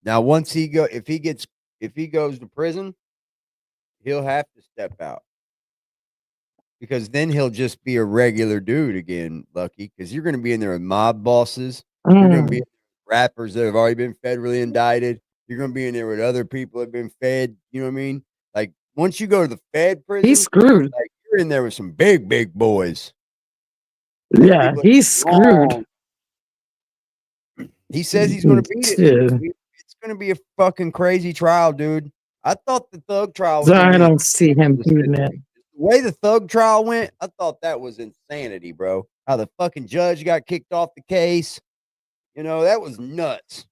Now, once if he goes to prison, he'll have to step out because then he'll just be a regular dude again, Lucky. Because you're going to be in there with mob bosses. You're going to be rappers that have already been federally indicted. You're going to be in there with other people that have been fed. You know what I mean? Like once you go to the Fed prison, He's screwed. like you're in there with some big boys. Like Yeah, people he's screwed. long. He says he's going to beat it. Dude. It's going to be a fucking crazy trial, dude. I thought the Thug trial was I gonna be don't see him beating it. the way the Thug trial went. I thought that was insanity, bro. How the fucking judge got kicked off the case. You know, that was nuts.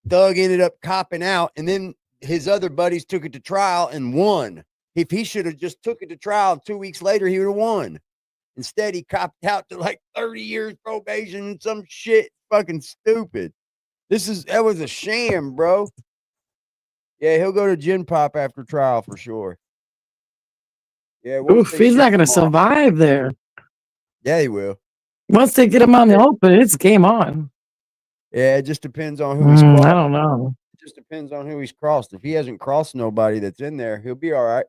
Thug ended up copping out, and then his other buddies took it to trial and won. If he should have just took it to trial 2 weeks later, he would have won. Instead, he copped out to like 30 years probation and some shit. Fucking stupid. That was a sham, bro. Yeah, he'll go to Gin Pop after trial for sure. Yeah, Oof, he's not gonna survive there. Yeah, he will. Once they get him on the open, it's game on. Yeah, it just depends on who he's crossed. I don't know. It just depends on who he's crossed. If he hasn't crossed nobody that's in there, he'll be all right.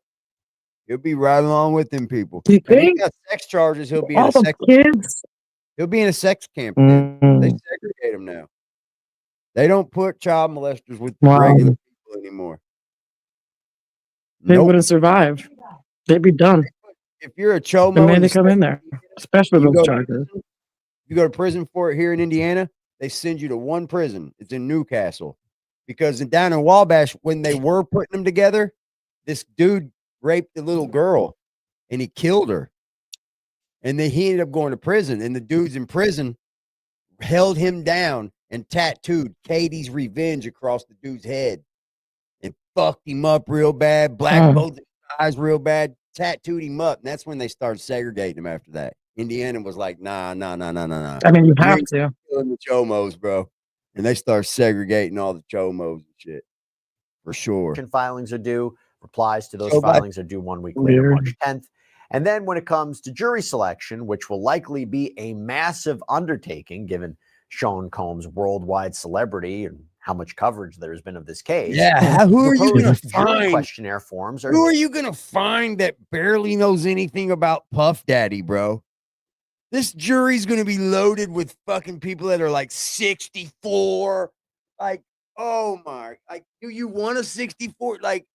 He'll be right along with them people. You And he think? got sex charges. He'll be in All a the sex. kids. He'll be in a sex camp then. They Mm, segregate them now. They don't put child molesters with wow. regular people anymore. They Nope. wouldn't survive. They'd be done If you're a the chomo, minute in they the come in there, especially you those go, charges. you go to prison for it here in Indiana, they send you to one prison. It's in Newcastle. Because down in Wabash, when they were putting them together, this dude raped the little girl and he killed her. And then he ended up going to prison. And the dudes in prison held him down and tattooed Katie's Revenge across the dude's head and fucked him up real bad, black both his eyes real bad, tattooed him up. And that's when they started segregating him after that. Indiana was like, nah. I mean, you have ain't to. killing the chomos, bro. And they start segregating all the chomos and shit. For sure. Filings are due. Replies to those So bad. filings are due 1 week later, Weird. March 10th. And then when it comes to jury selection, which will likely be a massive undertaking given Sean Combs' worldwide celebrity and how much coverage there has been of this case. Yeah, who are you going to jury find? questionnaire forms are Who are you going to find that barely knows anything about Puff Daddy, bro? This jury's going to be loaded with fucking people that are like 64. Like, oh my, like, do you want a 64? Like,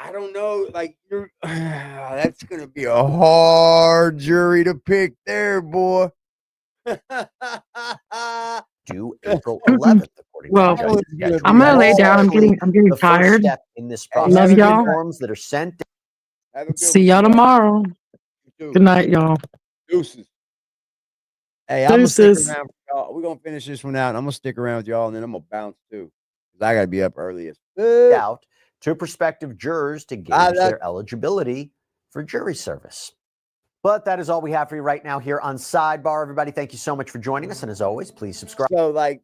I don't know. Like, you're, that's going to be a hard jury to pick there, boy. due April 11th, according Well, to the judge's schedule. I'm gonna That lay is down. actually I'm getting the first tired. step in this Hey, process. Love have a good y'all. night. Forms that are sent. Have a good See one, y'all bro. tomorrow. You too. Good night, y'all. Deuces. Hey, I'm gonna stick Deuces. around for y'all. We're gonna finish this one out. I'm gonna stick around with y'all, and then I'm gonna bounce too, because I gotta be up early as fuck. Out to prospective jurors to gauge their eligibility for jury service. But that is all we have for you right now here on Sidebar. Everybody, thank you so much for joining us. And as always, please subscribe. So, like,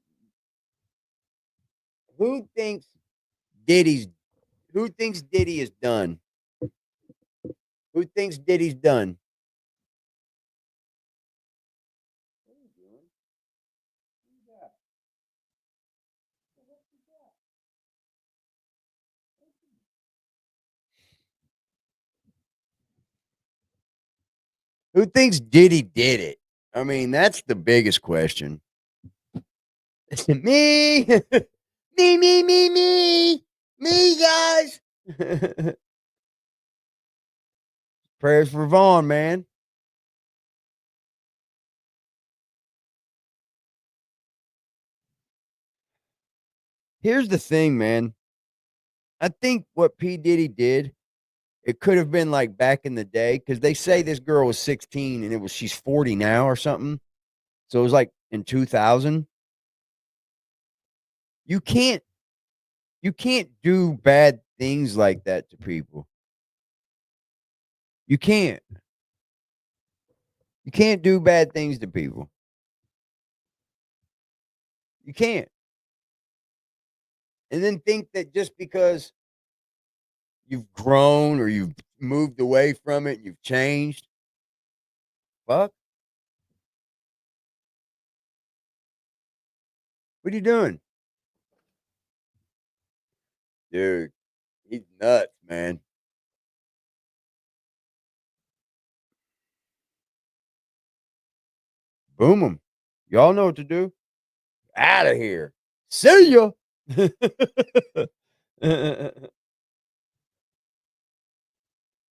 who thinks Diddy is done? Who thinks Diddy's done? Who thinks Diddy did it? I mean, that's the biggest question. Me, me, guys. Prayers for Vaughn, man. Here's the thing, man. I think what P. Diddy did, it could have been like back in the day, because they say this girl was 16 and she's 40 now or something. So it was like in 2000. You can't do bad things like that to people. You can't. You can't do bad things to people. You can't. And then think that just because you've grown or you've moved away from it, you've changed. Fuck. What are you doing? Dude, he's nuts, man. Boom him. Y'all know what to do. Out of here. See ya.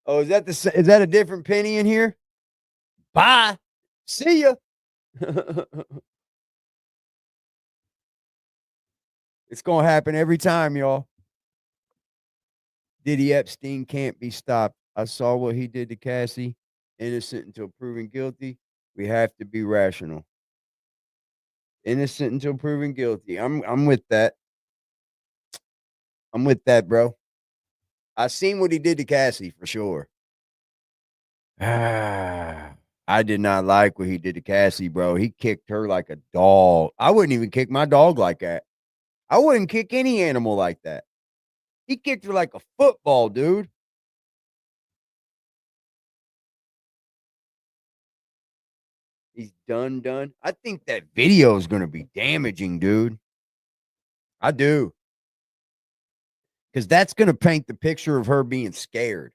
Oh, is that a different penny in here? Bye. See ya. It's gonna happen every time, y'all. Diddy Epstein can't be stopped. I saw what he did to Cassie. Innocent until proven guilty. We have to be rational. Innocent until proven guilty. I'm with that. I'm with that, bro. I seen what he did to Cassie for sure. I did not like what he did to Cassie, bro. He kicked her like a dog. I wouldn't even kick my dog like that. I wouldn't kick any animal like that. He kicked her like a football, dude. He's done. I think that video is going to be damaging, dude. I do. Because that's going to paint the picture of her being scared.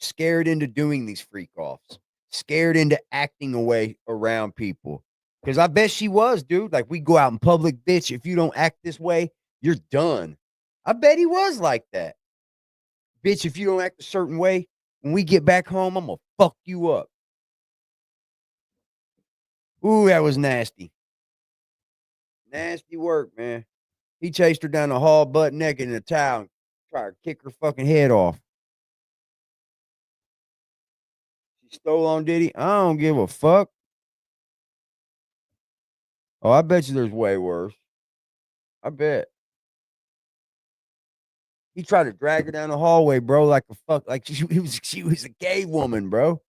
scared into doing these freak offs, scared into acting away around people. Because I bet she was, dude. Like, we go out in public, bitch. If you don't act this way, you're done. I bet he was like that. Bitch, if you don't act a certain way, when we get back home, I'm going to fuck you up. Ooh, that was nasty. Nasty work, man. He chased her down the hall butt naked in a towel and tried to kick her fucking head off. She stole on Diddy. I don't give a fuck. Oh, I bet you there's way worse. I bet. He tried to drag her down the hallway, bro, like a fuck, like she was a gay woman, bro.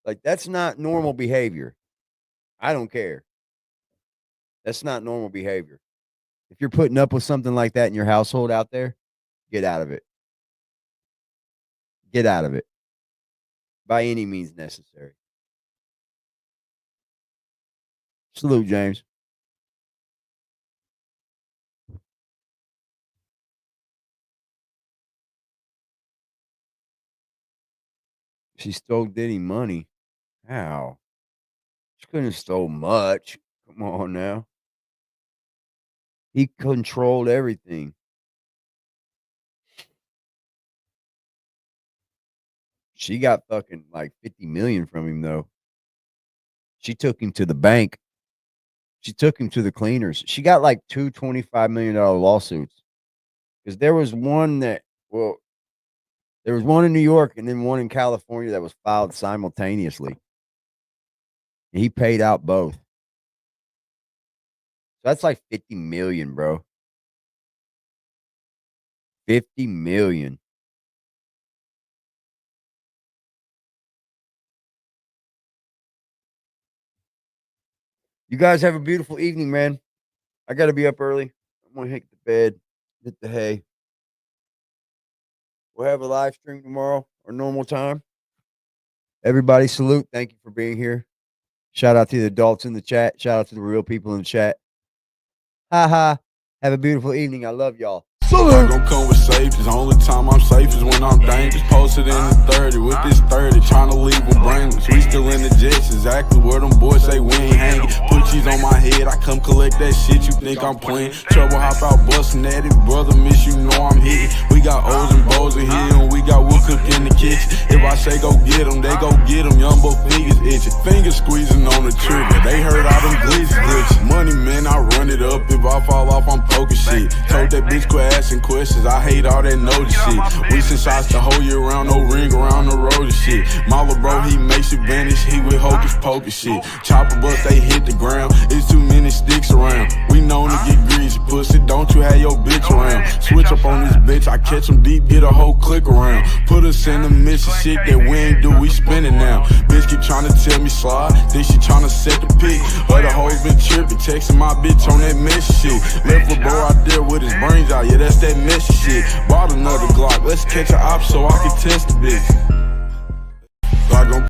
Like, that's not normal behavior. I don't care. That's not normal behavior. If you're putting up with something like that in your household out there, get out of it. Get out of it. By any means necessary. Salute, James. She stole Diddy money. How? She couldn't have stole much. Come on now. He controlled everything. She got fucking like 50 million from him, though. She took him to the bank. She took him to the cleaners. She got like two $25 million lawsuits. Because there was one that, well, there was one in New York and then one in California that was filed simultaneously. And he paid out both. So that's like 50 million, bro. 50 million. You guys have a beautiful evening, man. I got to be up early. I'm going to hit the bed, hit the hay. We'll have a live stream tomorrow, our normal time. Everybody, salute. Thank you for being here. Shout out to the adults in the chat. Shout out to the real people in the chat. Ha ha. Have a beautiful evening. I love y'all. I gon' come with safety. The only time I'm safe is when I'm dangerous. Posted in the 30 with this 30, trying to leave them brainless. We still in the jets, exactly where them boys say we ain't hanging. Put cheese on my head, I come collect that shit. You think I'm playing? Trouble hop out busting at it, brother. Miss you know I'm hitting. We got O's and Bo's in here, and we got wood cook in the kitchen. If I say go get them, they go get them. Young boy fingers itching, fingers squeezing on the trigger. They heard all them glitches. Money man, I run it up. If I fall off, I'm poking shit. Told that bitch quit asking questions. I hate all that notice shit. We send shots the whole year round, no ring around the road and shit. My little bro, he makes it vanish. He with hocus pocus shit. Chopper bust, they hit the ground. It's too many sticks around. We known to get greasy, pussy. Don't you have your bitch around? Switch up on this bitch. I catch them deep, get a whole click around. Put us in the midst of shit that we ain't do. We spinning now. Bitch keep trying to tell me slide. Think she trying to set the pick. Other hoes been tripping, texting my bitch on that messy shit. Left a bro out there with his brains out. Yeah, that's that messy shit. Bought another Glock. Let's catch a op so I can test the bitch.